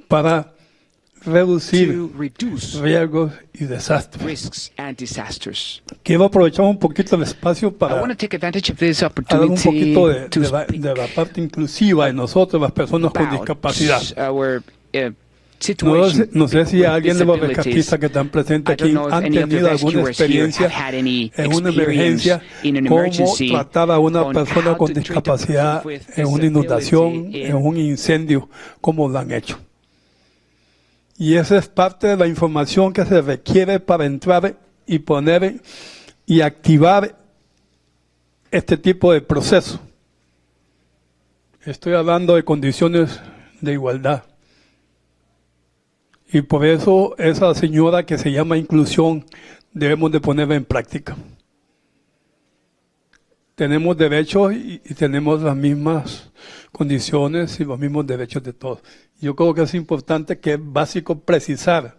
para reducir riesgos y desastres. Quiero aprovechar un poquito el espacio para hablar un poquito de la parte inclusiva de nosotros, las personas con discapacidad. No sé si alguien de los rescatistas que están presentes aquí han tenido alguna experiencia en una emergencia, cómo tratar a una persona con discapacidad en una inundación, en un incendio, cómo lo han hecho. Y esa es parte de la información que se requiere para entrar y poner y activar este tipo de proceso. Estoy hablando de condiciones de igualdad. Y por eso esa señora que se llama inclusión debemos de ponerla en práctica. Tenemos derechos y tenemos las mismas condiciones y los mismos derechos de todos. Yo creo que es importante, que es básico precisar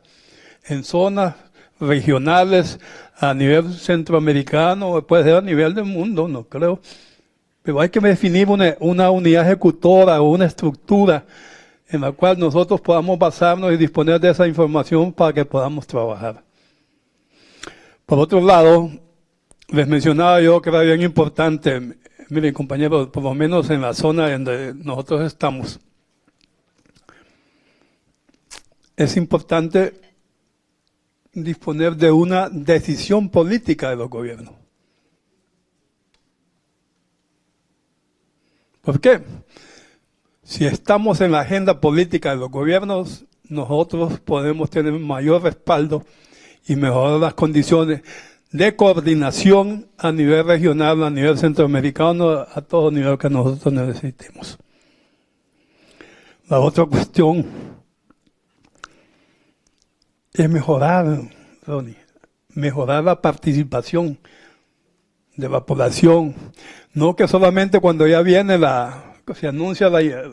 en zonas regionales, a nivel centroamericano, puede ser a nivel del mundo, no creo. Pero hay que definir una unidad ejecutora o una estructura en la cual nosotros podamos basarnos y disponer de esa información para que podamos trabajar. Por otro lado, Les mencionaba yo que era bien importante, miren compañeros, por lo menos en la zona donde nosotros estamos, es importante disponer de una decisión política de los gobiernos. ¿Por qué? Si estamos en la agenda política de los gobiernos, nosotros podemos tener mayor respaldo y mejorar las condiciones de coordinación a nivel regional, a nivel centroamericano, a todo nivel que nosotros necesitemos. La otra cuestión es mejorar, Ronnie, mejorar la participación de la población. No que solamente cuando ya viene se anuncia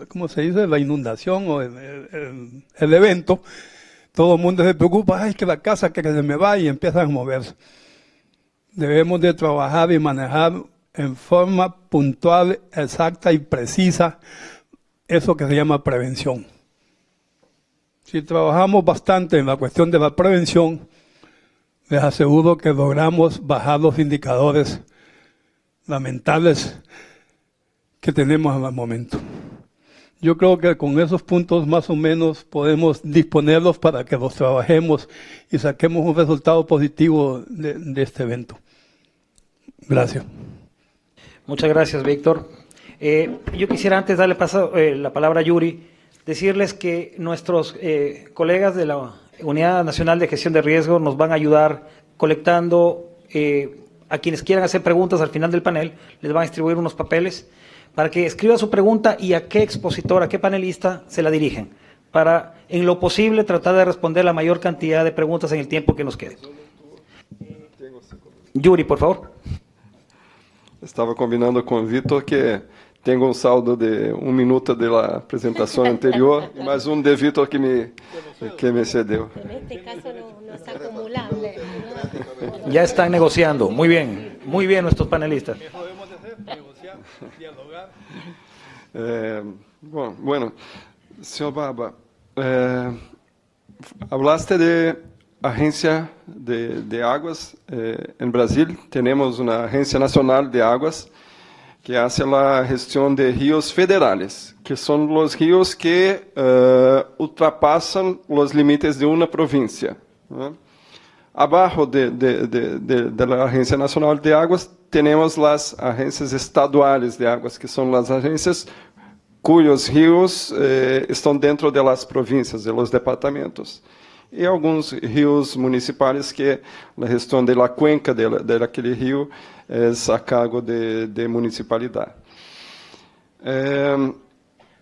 ¿cómo se dice? La inundación o el evento, todo el mundo se preocupa, ay, que la casa que se me va y empiezan a moverse. Debemos de trabajar y manejar en forma puntual, exacta y precisa eso que se llama prevención. Si trabajamos bastante en la cuestión de la prevención, les aseguro que logramos bajar los indicadores lamentables que tenemos en el momento. Yo creo que con esos puntos más o menos podemos disponerlos para que los trabajemos y saquemos un resultado positivo de este evento. Gracias. Muchas gracias, Víctor. Yo quisiera antes darle la palabra a Yuri, decirles que nuestros colegas de la Unidad Nacional de Gestión de Riesgo nos van a ayudar colectando a quienes quieran hacer preguntas al final del panel, les van a distribuir unos papeles para que escriba su pregunta y a qué expositor, a qué panelista se la dirigen, para en lo posible tratar de responder la mayor cantidad de preguntas en el tiempo que nos quede. Yuri, por favor. Estava combinando com o Vitor que tenho um saldo de 1 minuto da apresentação anterior e mais de Vitor que me cedeu. En este caso no es acumulable. Ya están negociando. Muy bien nuestros panelistas. Podemos hacer negociar, dialogar. Bueno, señor Barba, hablaste de Agencia de Aguas en Brasil. Tenemos una Agencia Nacional de Aguas que hace la gestión de ríos federales, que son los ríos que ultrapasan los límites de una provincia, ¿no? Abajo de la Agencia Nacional de Aguas tenemos las agencias estaduales de aguas, que son las agencias cuyos ríos estão dentro de las provincias, de los departamentos. E alguns rios municipais que a gestão da cuenca daquele rio é a cargo de municipalidade.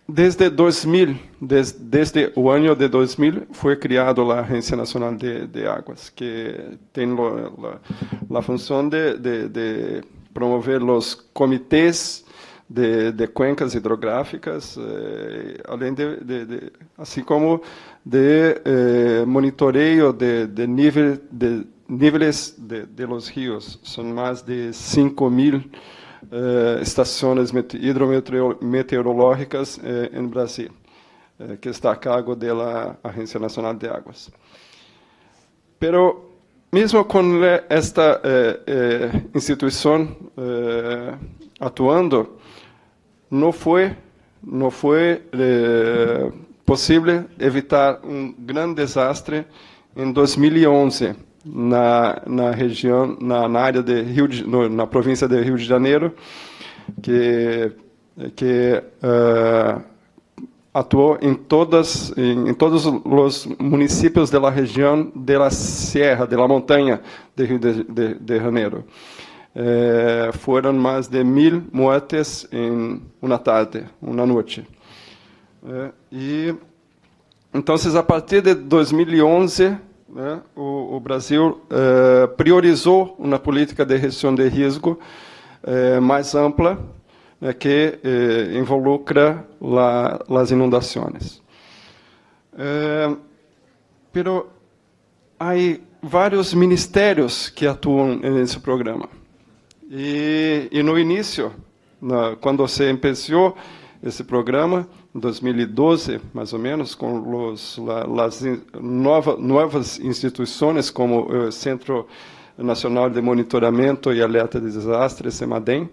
Desde 2000, desde o ano de 2000, foi criada a Agência Nacional de Águas, que tem a função de promover os comitês de cuencas hidrográficas, além assim como de monitoreio de níveis de los ríos. São mais de 5.000 estações hidrometeorológicas em Brasil, que está a cargo da Agência Nacional de Águas. Pero mesmo com esta instituição atuando, não foi possível evitar grande desastre em 2011 na região, na área de na província de Rio de Janeiro, que atuou em todos os municípios da região da Serra, da montanha de Rio de Janeiro. Foram mais de 1.000 mortes em uma tarde, uma noite. E então, a partir de 2011, o Brasil priorizou uma política de gestão de risco mais ampla, que involucra as inundações. Pero há vários ministérios que atuam nesse programa. E no início, quando se começou esse programa, em 2012, mais ou menos, com as novas instituições como o Centro Nacional de Monitoramento e Alerta de Desastres, CEMADEM,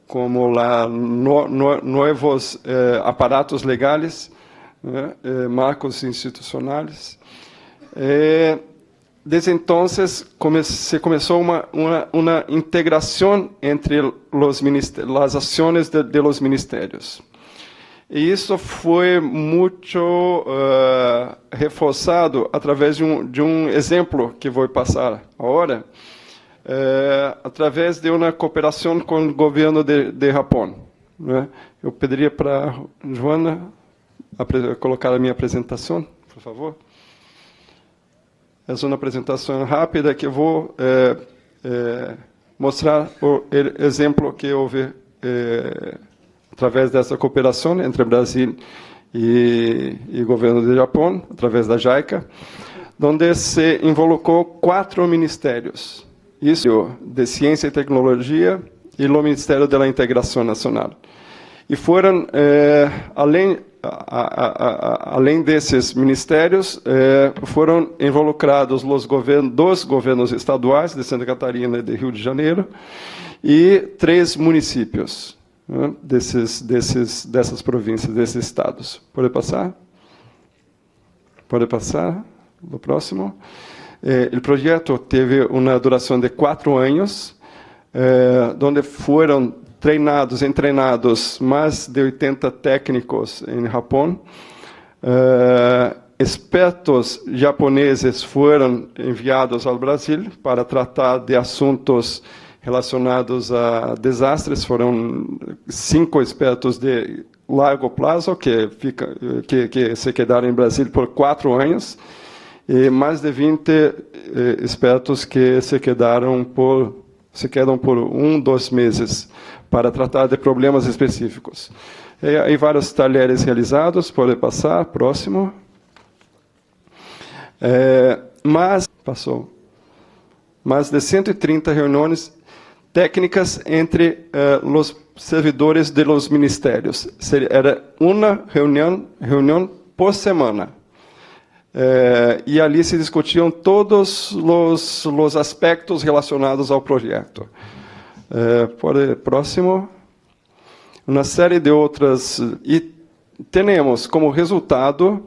como novos aparatos legais, marcos institucionais. Desde entonces se comenzó una integración entre las acciones de los ministerios. Y eso fue mucho reforzado a través de un ejemplo que voy a pasar ahora, a través de una cooperación con el gobierno de Japón. Eu pediria para Joana colocar a minha apresentação, por favor. É uma apresentação rápida que vou mostrar o exemplo que houve através dessa cooperação entre Brasil e governo do Japão, através da JICA, onde se involucrou 4 ministérios, isso de Ciência e Tecnologia e o Ministério da Integração Nacional. E foram, além desses ministérios, foram involucrados dos governos estaduais de Santa Catarina e de Rio de Janeiro e 3 municípios, né, dessas províncias, desses estados. Pode passar? Pode passar? O próximo. O projeto teve uma duração de 4 anos, onde foram entrenados mais de 80 técnicos em Japão. Expertos japoneses foram enviados ao Brasil para tratar de assuntos relacionados a desastres. Foram 5 expertos de largo prazo que se quedaram em Brasil por 4 anos e mais de 20 expertos que se quedam por 1-2 meses para tratar de problemas específicos. E aí vários talheres realizados, pode passar, próximo. Mais de 130 reuniões técnicas entre os servidores de los ministérios. Era uma reunião por semana. E ali se discutiam todos os aspectos relacionados ao projeto. Próximo. Uma série de outras. E temos como resultado.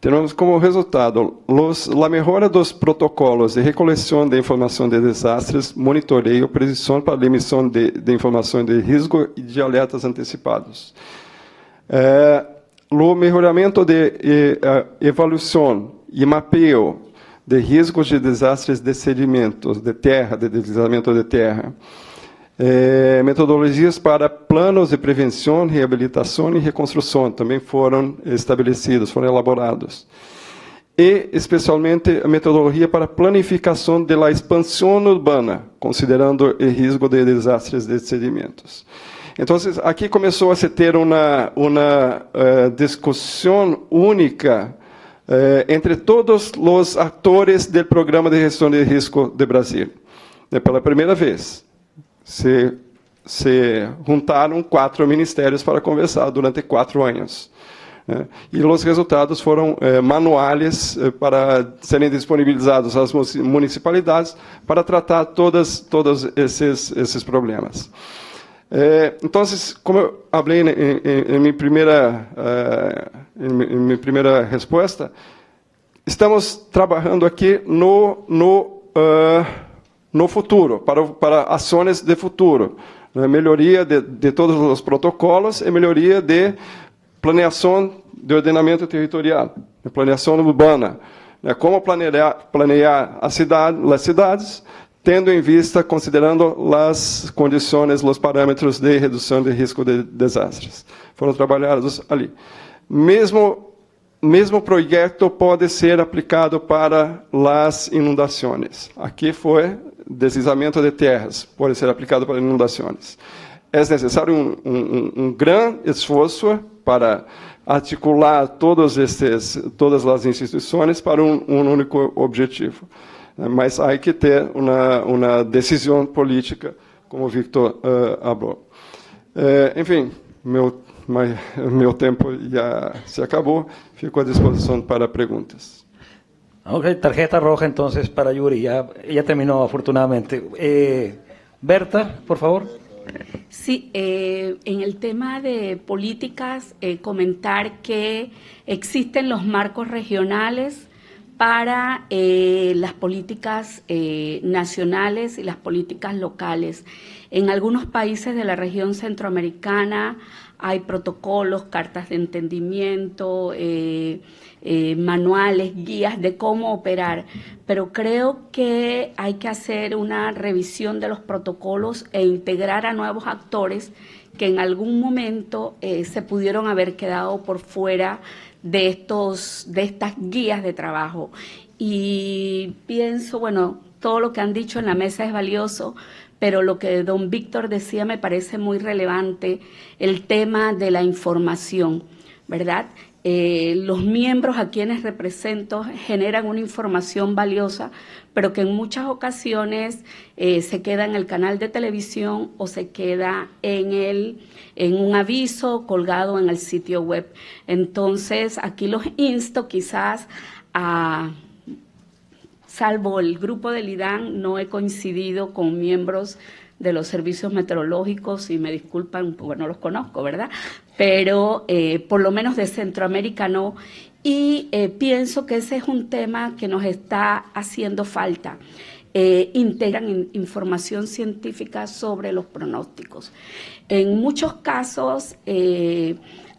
Temos como resultado a melhora dos protocolos de recoleção de informação de desastres, monitoreio, previsão para a emissão de informações de risco e de alertas antecipados. O melhoramento de evolução e mapeio de riscos de desastres de sedimentos de terra, de deslizamento de terra. Metodologias para planos de prevenção, reabilitação e reconstrução também foram estabelecidos, foram elaborados. E, especialmente, a metodologia para planificação da expansão urbana, considerando o risco de desastres de sedimentos. Então, aqui começou a se ter uma discussão única entre todos os atores do Programa de Gestão de Risco de Brasil. Pela primeira vez, se juntaram 4 ministérios para conversar durante 4 anos. E os resultados foram manuais para serem disponibilizados às municipalidades para tratar todos esses problemas. Então, como eu falei em minha primeira resposta, estamos trabalhando aqui no futuro, para ações de futuro, melhoria de todos os protocolos e melhoria de planeação de ordenamento territorial, de planeação urbana, como planear as cidades, tendo em vista, considerando as condições, os parâmetros de redução de risco de desastres. Foram trabalhados ali. Mesmo projeto pode ser aplicado para as inundações. Aqui foi deslizamento de terras, pode ser aplicado para inundações. É necessário um grande esforço para articular todas as instituições para um único objetivo. Mas há que ter uma decisão política, como o Victor falou. Enfim, meu tempo já se acabou. Fico à disposição para perguntas. Ok, tarjeta roja entonces para Yuri, ya terminó afortunadamente. Berta, por favor. Sí, en el tema de políticas, comentar que existen los marcos regionales para las políticas nacionales y las políticas locales. En algunos países de la región centroamericana hay protocolos, cartas de entendimiento, manuales, guías de cómo operar, pero creo que hay que hacer una revisión de los protocolos e integrar a nuevos actores que en algún momento se pudieron haber quedado por fuera de estas guías de trabajo. Y pienso, bueno, todo lo que han dicho en la mesa es valioso, pero lo que don Víctor decía me parece muy relevante, el tema de la información, ¿verdad? Los miembros a quienes represento generan una información valiosa, pero que en muchas ocasiones se queda en el canal de televisión o se queda en un aviso colgado en el sitio web. Entonces, aquí los insto quizás a... Salvo el grupo del IDAN, no he coincidido con miembros de los servicios meteorológicos y me disculpan, porque no los conozco, ¿verdad? Pero por lo menos de Centroamérica no. Y pienso que ese es un tema que nos está haciendo falta. Integran información científica sobre los pronósticos. En muchos casos,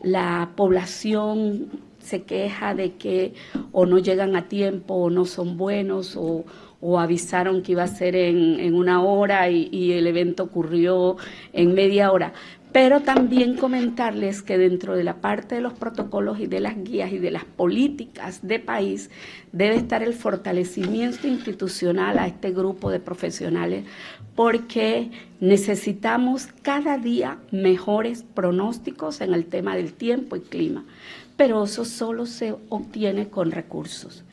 la población se queja de que o no llegan a tiempo o no son buenos o avisaron que iba a ser en 1 hora y el evento ocurrió en media hora. Pero también comentarles que dentro de la parte de los protocolos y de las guías y de las políticas de país debe estar el fortalecimiento institucional a este grupo de profesionales, porque necesitamos cada día mejores pronósticos en el tema del tiempo y clima. Pero eso solo se obtiene con recursos.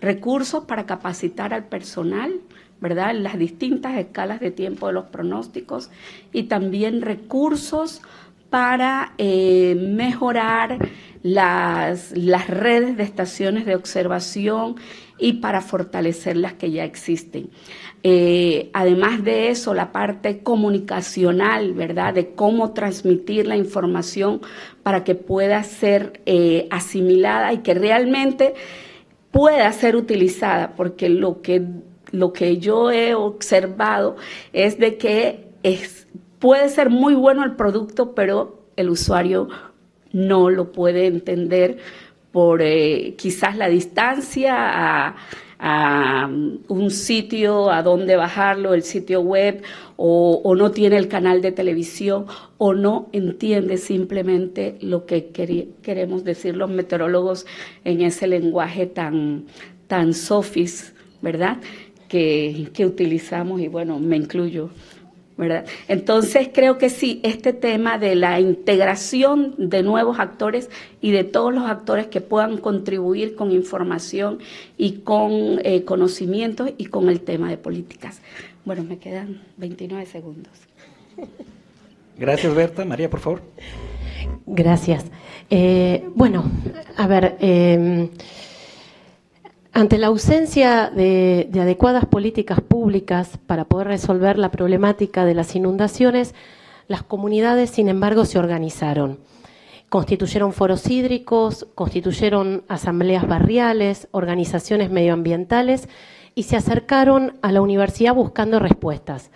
Recursos para capacitar al personal, ¿verdad?, en las distintas escalas de tiempo de los pronósticos, y también recursos para mejorar las redes de estaciones de observación y para fortalecer las que ya existen. Además de eso, la parte comunicacional, ¿verdad?, de cómo transmitir la información para que pueda ser asimilada y que realmente pueda ser utilizada, porque lo que yo he observado es de que puede ser muy bueno el producto, pero el usuario no lo puede entender por quizás la distancia a un sitio a donde bajarlo, el sitio web, o no tiene el canal de televisión, o no entiende simplemente lo que queremos decir los meteorólogos en ese lenguaje tan sofis, ¿verdad?, que utilizamos, y bueno, me incluyo, ¿verdad? Entonces creo que sí, este tema de la integración de nuevos actores y de todos los actores que puedan contribuir con información y con conocimientos y con el tema de políticas. Bueno, me quedan 29 segundos. Gracias, Berta. María, por favor. Gracias. Bueno, a ver, ante la ausencia de adecuadas políticas públicas para poder resolver la problemática de las inundaciones, las comunidades, sin embargo, se organizaron. Constituyeron foros hídricos, constituyeron asambleas barriales, organizaciones medioambientales y se acercaron a la universidad buscando respuestas.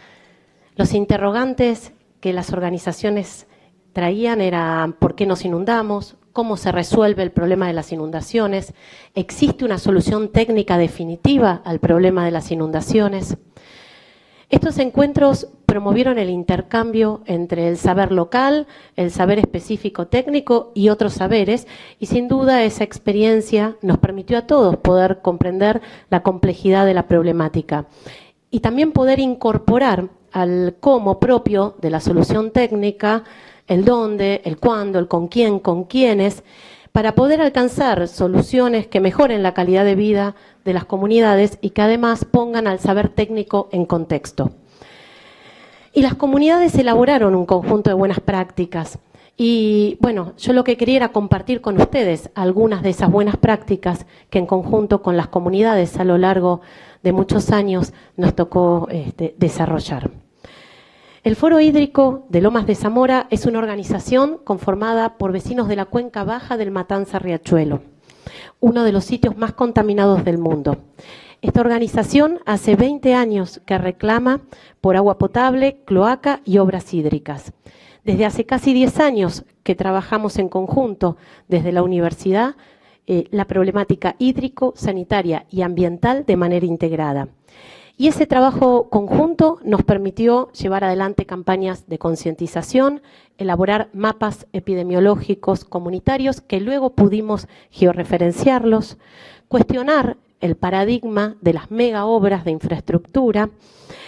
Los interrogantes que las organizaciones traían eran: ¿por qué nos inundamos? ¿Cómo se resuelve el problema de las inundaciones? ¿Existe una solución técnica definitiva al problema de las inundaciones? Estos encuentros promovieron el intercambio entre el saber local, el saber específico técnico y otros saberes, y sin duda esa experiencia nos permitió a todos poder comprender la complejidad de la problemática y también poder incorporar al cómo propio de la solución técnica el dónde, el cuándo, el con quién, con quiénes, para poder alcanzar soluciones que mejoren la calidad de vida de las comunidades y que además pongan al saber técnico en contexto. Y las comunidades elaboraron un conjunto de buenas prácticas Y bueno, yo lo que quería era compartir con ustedes algunas de esas buenas prácticas que en conjunto con las comunidades a lo largo de muchos años nos tocó desarrollar. El Foro Hídrico de Lomas de Zamora es una organización conformada por vecinos de la cuenca baja del Matanza-Riachuelo, uno de los sitios más contaminados del mundo. Esta organización hace 20 años que reclama por agua potable, cloaca y obras hídricas. Desde hace casi 10 años que trabajamos en conjunto desde la universidad la problemática hídrico, sanitaria y ambiental de manera integrada. Y ese trabajo conjunto nos permitió llevar adelante campañas de concientización, elaborar mapas epidemiológicos comunitarios que luego pudimos georreferenciarlos, cuestionar el paradigma de las mega obras de infraestructura,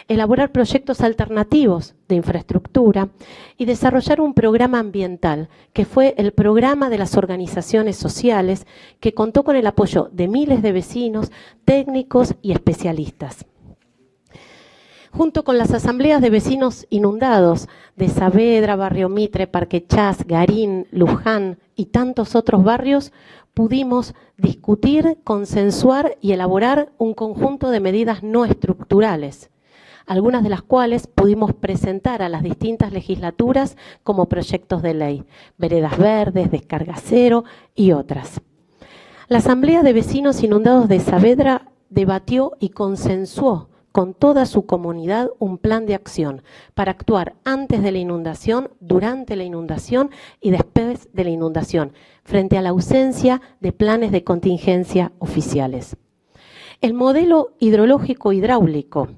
elaborar proyectos alternativos de infraestructura y desarrollar un programa ambiental, que fue el programa de las organizaciones sociales, que contó con el apoyo de miles de vecinos, técnicos y especialistas. Junto con las asambleas de vecinos inundados de Saavedra, Barrio Mitre, Parque Chas, Garín, Luján y tantos otros barrios, pudimos discutir, consensuar y elaborar un conjunto de medidas no estructurales, algunas de las cuales pudimos presentar a las distintas legislaturas como proyectos de ley, veredas verdes, descarga cero y otras. La Asamblea de Vecinos Inundados de Saavedra debatió y consensuó con toda su comunidad un plan de acción para actuar antes de la inundación, durante la inundación y después de la inundación, frente a la ausencia de planes de contingencia oficiales. El modelo hidrológico hidráulico,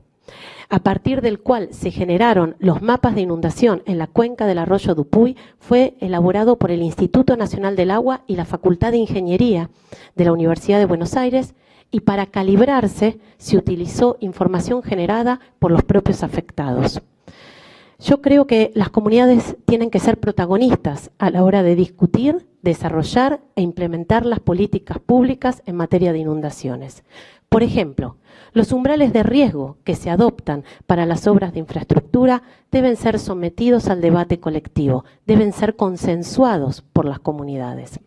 a partir del cual se generaron los mapas de inundación en la cuenca del arroyo Dupuy, fue elaborado por el Instituto Nacional del Agua y la Facultad de Ingeniería de la Universidad de Buenos Aires, y para calibrarse se utilizó información generada por los propios afectados. Yo creo que las comunidades tienen que ser protagonistas a la hora de discutir, desarrollar e implementar las políticas públicas en materia de inundaciones. Por ejemplo, los umbrales de riesgo que se adoptan para las obras de infraestructura deben ser sometidos al debate colectivo, deben ser consensuados por las comunidades.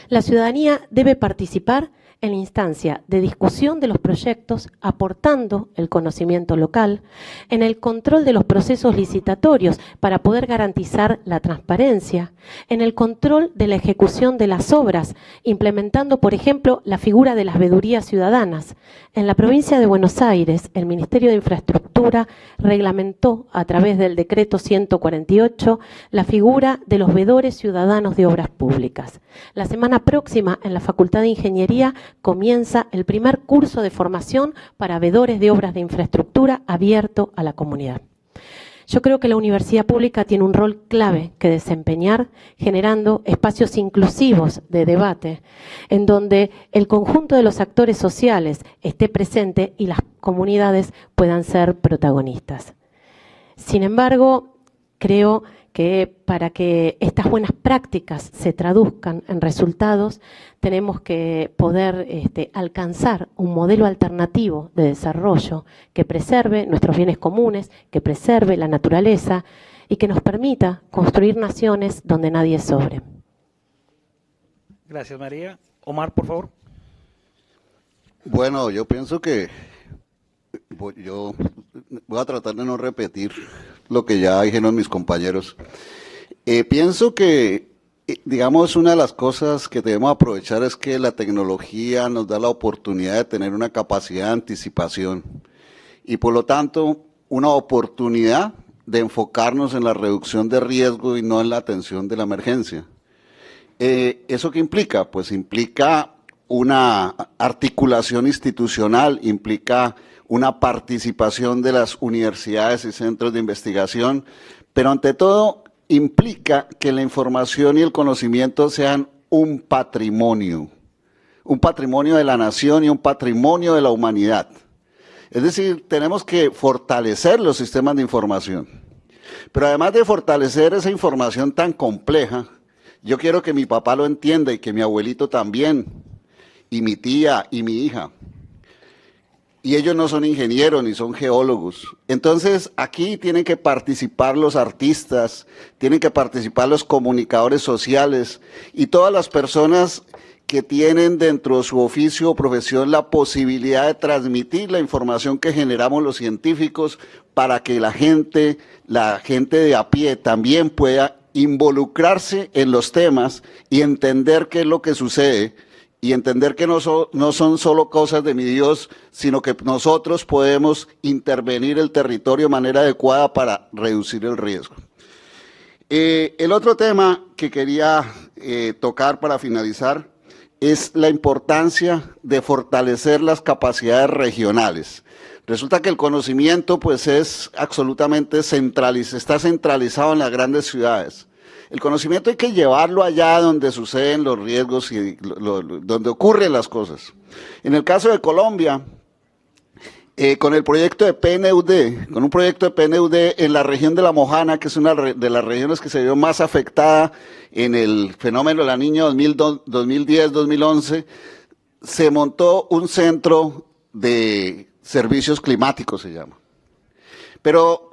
La ciudadanía debe participar en la instancia de discusión de los proyectos, aportando el conocimiento local, en el control de los procesos licitatorios para poder garantizar la transparencia, en el control de la ejecución de las obras, implementando, por ejemplo, la figura de las vedurías ciudadanas. En la provincia de Buenos Aires, el Ministerio de Infraestructura reglamentó, a través del decreto 148, la figura de los vedores ciudadanos de obras públicas. La semana próxima, en la Facultad de Ingeniería, comienza el primer curso de formación para vedores de obras de infraestructura abierto a la comunidad. Yo creo que la universidad pública tiene un rol clave que desempeñar, generando espacios inclusivos de debate, en donde el conjunto de los actores sociales esté presente y las comunidades puedan ser protagonistas. Sin embargo, creo que para que estas buenas prácticas se traduzcan en resultados, tenemos que poder alcanzar un modelo alternativo de desarrollo que preserve nuestros bienes comunes, que preserve la naturaleza y que nos permita construir naciones donde nadie sobre. Gracias, María. Omar, por favor. Bueno, yo pienso que yo voy a tratar de no repetir lo que ya dijeron mis compañeros. Pienso que, digamos, una de las cosas que debemos aprovechar es que la tecnología nos da la oportunidad de tener una capacidad de anticipación y, por lo tanto, una oportunidad de enfocarnos en la reducción de riesgo y no en la atención de la emergencia. ¿Eso qué implica? Pues implica una articulación institucional, implica una participación de las universidades y centros de investigación, pero ante todo implica que la información y el conocimiento sean un patrimonio de la nación y un patrimonio de la humanidad. Es decir, tenemos que fortalecer los sistemas de información, pero además de fortalecer esa información tan compleja, yo quiero que mi papá lo entienda y que mi abuelito también, y mi tía y mi hija. y ellos no son ingenieros ni son geólogos. Entonces, aquí tienen que participar los artistas, tienen que participar los comunicadores sociales y todas las personas que tienen dentro de su oficio o profesión la posibilidad de transmitir la información que generamos los científicos para que la gente de a pie también pueda involucrarse en los temas y entender qué es lo que sucede y entender que no son solo cosas de mi Dios, sino que nosotros podemos intervenir el territorio de manera adecuada para reducir el riesgo. El otro tema que quería tocar para finalizar es la importancia de fortalecer las capacidades regionales. Resulta que el conocimiento pues es absolutamente está centralizado en las grandes ciudades. El conocimiento hay que llevarlo allá donde suceden los riesgos y donde ocurren las cosas. En el caso de Colombia, con el proyecto de PNUD, con un proyecto de PNUD en la región de La Mojana, que es una de las regiones que se vio más afectada en el fenómeno de La Niña 2010-2011, se montó un centro de servicios climáticos, se llama. Pero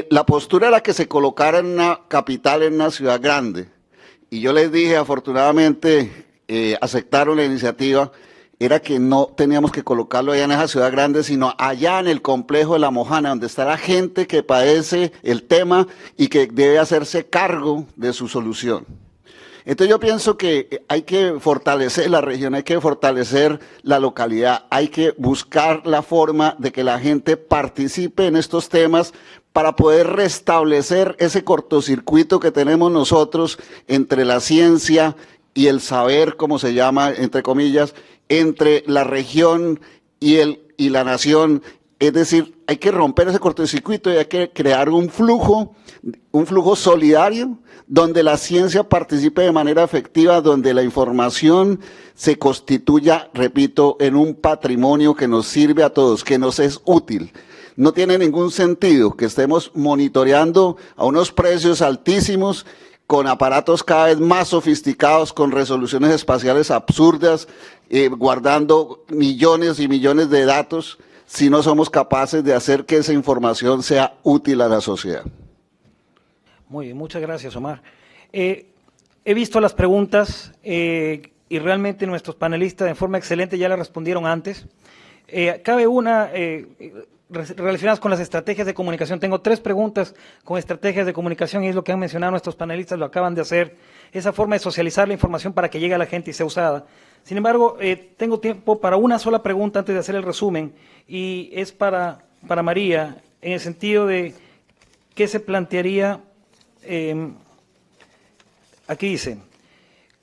la postura era que se colocara en una capital, en una ciudad grande. Y yo les dije, afortunadamente, aceptaron la iniciativa, era que no teníamos que colocarlo allá en esa ciudad grande, sino allá en el complejo de La Mojana, donde está la gente que padece el tema y que debe hacerse cargo de su solución. Entonces yo pienso que hay que fortalecer la región, hay que fortalecer la localidad, hay que buscar la forma de que la gente participe en estos temas para poder restablecer ese cortocircuito que tenemos nosotros entre la ciencia y el saber, como se llama, entre comillas, entre la región y la nación. Es decir, hay que romper ese cortocircuito y hay que crear un flujo solidario donde la ciencia participe de manera efectiva, donde la información se constituya, repito, en un patrimonio que nos sirve a todos, que nos es útil. No tiene ningún sentido que estemos monitoreando a unos precios altísimos, con aparatos cada vez más sofisticados, con resoluciones espaciales absurdas, guardando millones y millones de datos, si no somos capaces de hacer que esa información sea útil a la sociedad. Muy bien, muchas gracias, Omar. He visto las preguntas y realmente nuestros panelistas de forma excelente ya las respondieron antes. Cabe una relacionadas con las estrategias de comunicación. Tengo 3 preguntas con estrategias de comunicación y es lo que han mencionado nuestros panelistas, lo acaban de hacer, esa forma de socializar la información para que llegue a la gente y sea usada. Sin embargo, tengo tiempo para una sola pregunta antes de hacer el resumen y es para María, en el sentido de qué se plantearía, aquí dice,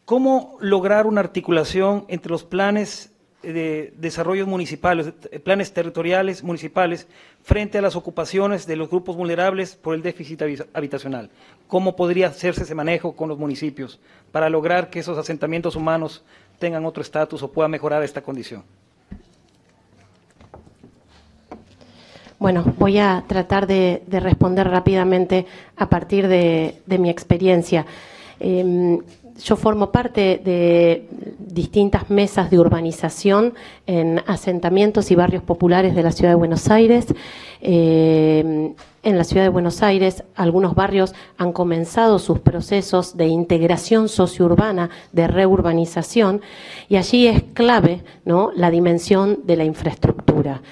¿cómo lograr una articulación entre los planes de desarrollos municipales, planes territoriales municipales, frente a las ocupaciones de los grupos vulnerables por el déficit habitacional? ¿Cómo podría hacerse ese manejo con los municipios para lograr que esos asentamientos humanos tengan otro estatus o puedan mejorar esta condición? Bueno, voy a tratar de responder rápidamente a partir de mi experiencia. Yo formo parte de distintas mesas de urbanización en asentamientos y barrios populares de la Ciudad de Buenos Aires. En la Ciudad de Buenos Aires, algunos barrios han comenzado sus procesos de integración sociourbana, de reurbanización, y allí es clave, ¿no?, la dimensión de la infraestructura.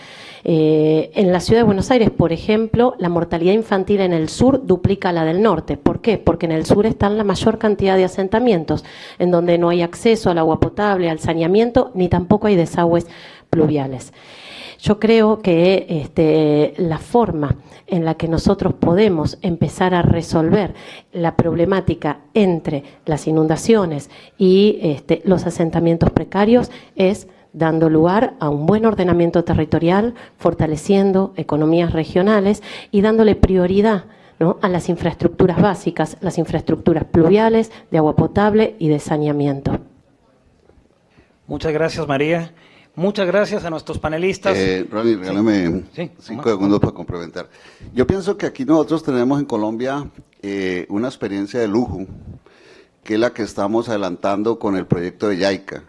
En la Ciudad de Buenos Aires, por ejemplo, la mortalidad infantil en el sur duplica la del norte. ¿Por qué? Porque en el sur están la mayor cantidad de asentamientos, en donde no hay acceso al agua potable, al saneamiento, ni tampoco hay desagües pluviales. Yo creo que la forma en la que nosotros podemos empezar a resolver la problemática entre las inundaciones y los asentamientos precarios es dando lugar a un buen ordenamiento territorial, fortaleciendo economías regionales y dándole prioridad, ¿no?, a las infraestructuras básicas, las infraestructuras pluviales, de agua potable y de saneamiento. Muchas gracias, María. Muchas gracias a nuestros panelistas. Ronnie, regálame 5 segundos para complementar. Yo pienso que aquí nosotros tenemos en Colombia una experiencia de lujo, que es la que estamos adelantando con el proyecto de YAICA.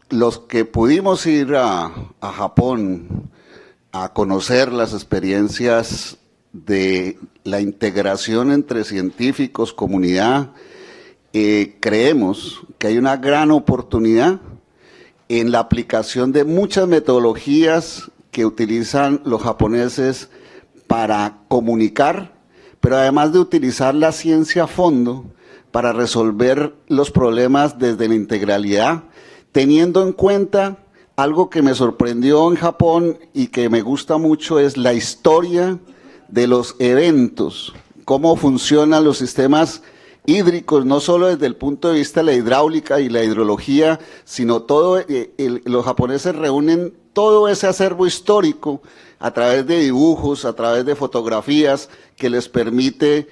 los que pudimos ir a Japón a conocer las experiencias de la integración entre científicos, comunidad, creemos que hay una gran oportunidad en la aplicación de muchas metodologías que utilizan los japoneses para comunicar, pero además de utilizar la ciencia a fondo para resolver los problemas desde la integralidad, teniendo en cuenta algo que me sorprendió en Japón y que me gusta mucho, es la historia de los eventos, cómo funcionan los sistemas hídricos, no solo desde el punto de vista de la hidráulica y la hidrología, sino todo, los japoneses reúnen todo ese acervo histórico a través de dibujos, a través de fotografías, que les permite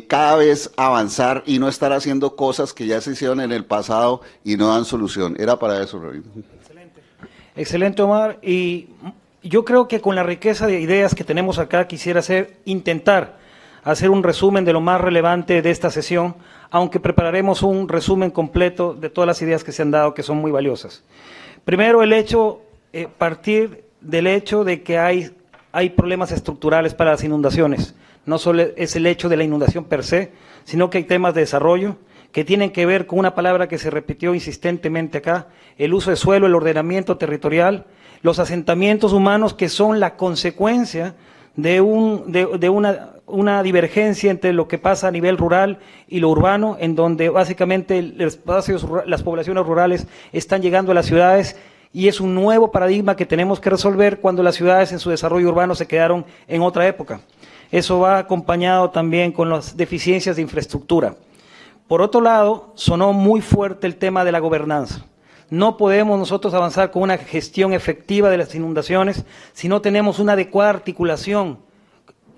cada vez avanzar y no estar haciendo cosas que ya se hicieron en el pasado y no dan solución. Era para eso, Robin. Excelente, Omar. Y yo creo que con la riqueza de ideas que tenemos acá, quisiera intentar hacer un resumen de lo más relevante de esta sesión, aunque prepararemos un resumen completo de todas las ideas que se han dado, que son muy valiosas. Primero, partir del hecho de que hay problemas estructurales para las inundaciones. No solo es el hecho de la inundación per se, sino que hay temas de desarrollo que tienen que ver con una palabra que se repitió insistentemente acá, el uso de suelo, el ordenamiento territorial, los asentamientos humanos, que son la consecuencia de una divergencia entre lo que pasa a nivel rural y lo urbano, en donde básicamente las poblaciones rurales están llegando a las ciudades, y es un nuevo paradigma que tenemos que resolver cuando las ciudades en su desarrollo urbano se quedaron en otra época. Eso va acompañado también con las deficiencias de infraestructura. Por otro lado, sonó muy fuerte el tema de la gobernanza. No podemos nosotros avanzar con una gestión efectiva de las inundaciones si no tenemos una adecuada articulación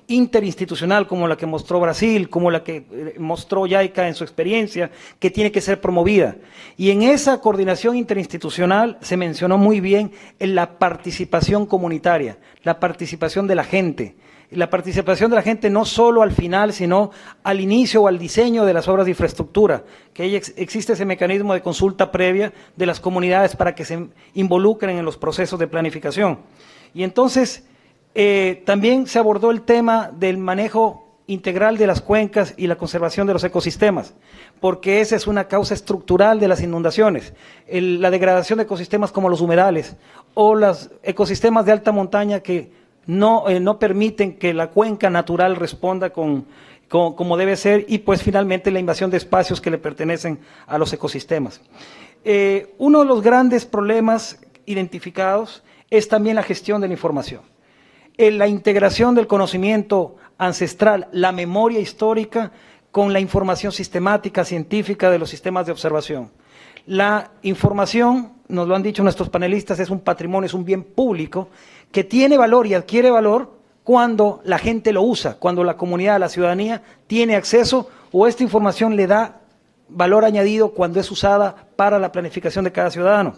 interinstitucional como la que mostró Brasil, como la que mostró JICA en su experiencia, que tiene que ser promovida. Y en esa coordinación interinstitucional se mencionó muy bien en la participación comunitaria, la participación de la gente. La participación de la gente no solo al final, sino al inicio o al diseño de las obras de infraestructura, que existe ese mecanismo de consulta previa de las comunidades para que se involucren en los procesos de planificación. Y entonces también se abordó el tema del manejo integral de las cuencas y la conservación de los ecosistemas, porque esa es una causa estructural de las inundaciones, la degradación de ecosistemas como los humedales o los ecosistemas de alta montaña que no permiten que la cuenca natural responda como debe ser, y pues finalmente la invasión de espacios que le pertenecen a los ecosistemas. Uno de los grandes problemas identificados es también la gestión de la información. La integración del conocimiento ancestral, la memoria histórica, con la información sistemática, científica de los sistemas de observación. La información, nos lo han dicho nuestros panelistas, es un patrimonio, es un bien público que tiene valor y adquiere valor cuando la gente lo usa, cuando la comunidad, la ciudadanía tiene acceso, o esta información le da valor añadido cuando es usada para la planificación de cada ciudadano.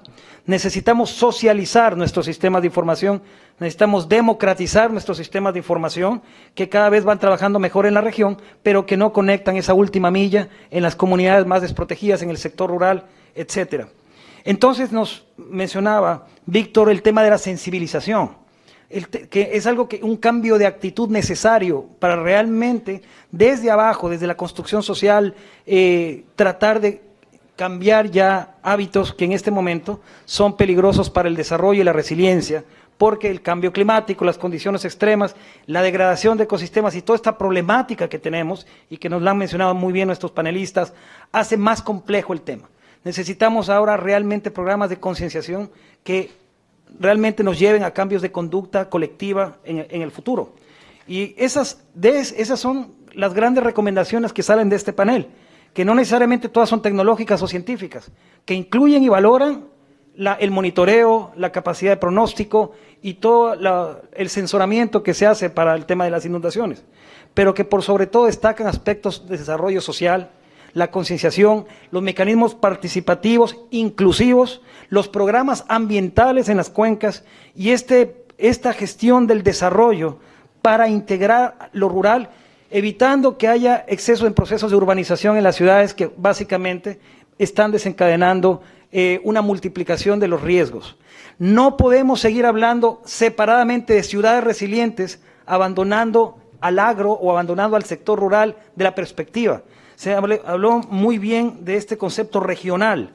Necesitamos socializar nuestros sistemas de información, necesitamos democratizar nuestros sistemas de información, que cada vez van trabajando mejor en la región, pero que no conectan esa última milla en las comunidades más desprotegidas, en el sector rural, etcétera. Entonces nos mencionaba Víctor el tema de la sensibilización, que es un cambio de actitud necesario para realmente desde abajo, desde la construcción social, tratar de cambiar ya hábitos que en este momento son peligrosos para el desarrollo y la resiliencia, porque el cambio climático, las condiciones extremas, la degradación de ecosistemas y toda esta problemática que tenemos, y que nos la han mencionado muy bien nuestros panelistas, hace más complejo el tema. Necesitamos ahora realmente programas de concienciación que realmente nos lleven a cambios de conducta colectiva en el futuro. Y esas son las grandes recomendaciones que salen de este panel, que no necesariamente todas son tecnológicas o científicas, que incluyen y valoran el monitoreo, la capacidad de pronóstico y todo el sensoramiento que se hace para el tema de las inundaciones, pero que por sobre todo destacan aspectos de desarrollo social, la concienciación, los mecanismos participativos inclusivos, los programas ambientales en las cuencas y esta gestión del desarrollo para integrar lo rural, evitando que haya exceso en procesos de urbanización en las ciudades que básicamente están desencadenando una multiplicación de los riesgos. No podemos seguir hablando separadamente de ciudades resilientes, abandonando al agro o abandonando al sector rural de la perspectiva. Se habló muy bien de este concepto regional,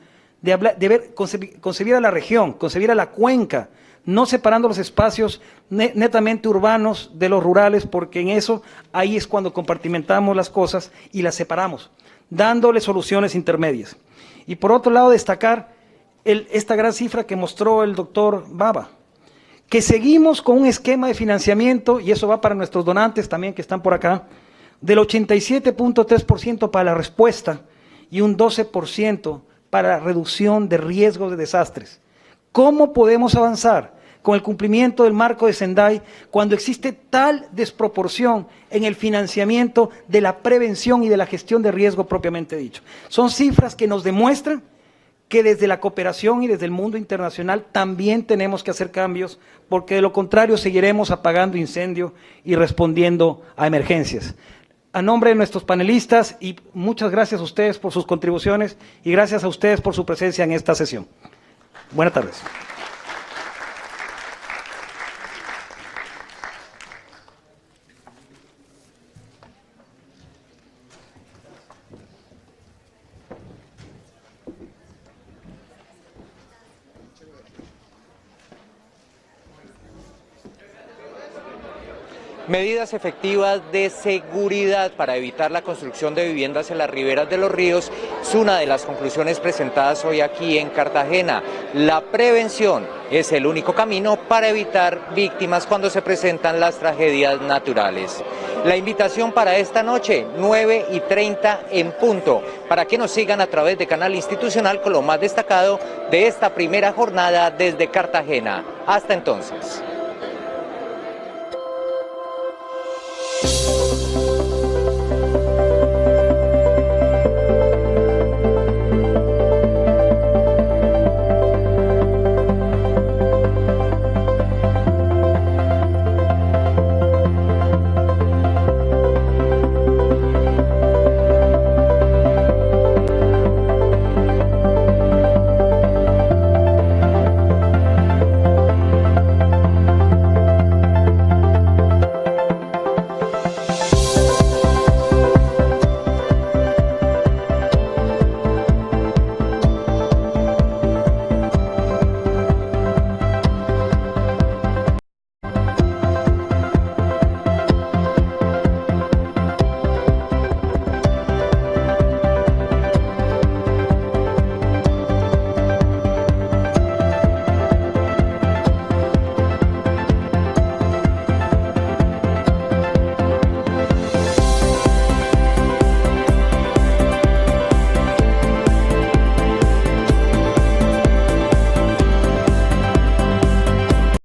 concebir a la región, concebir a la cuenca, no separando los espacios netamente urbanos de los rurales, porque en eso, ahí es cuando compartimentamos las cosas y las separamos, dándole soluciones intermedias. Y por otro lado, destacar esta gran cifra que mostró el doctor Baba, que seguimos con un esquema de financiamiento, y eso va para nuestros donantes también que están por acá, del 87.3% para la respuesta y un 12% para la reducción de riesgos de desastres. ¿Cómo podemos avanzar con el cumplimiento del marco de Sendai cuando existe tal desproporción en el financiamiento de la prevención y de la gestión de riesgo propiamente dicho? Son cifras que nos demuestran que desde la cooperación y desde el mundo internacional también tenemos que hacer cambios, porque de lo contrario seguiremos apagando incendios y respondiendo a emergencias. A nombre de nuestros panelistas, y muchas gracias a ustedes por sus contribuciones y gracias a ustedes por su presencia en esta sesión. Buenas tardes. Medidas efectivas de seguridad para evitar la construcción de viviendas en las riberas de los ríos es una de las conclusiones presentadas hoy aquí en Cartagena. La prevención es el único camino para evitar víctimas cuando se presentan las tragedias naturales. La invitación para esta noche, 9:30 en punto, para que nos sigan a través de Canal Institucional con lo más destacado de esta primera jornada desde Cartagena. Hasta entonces.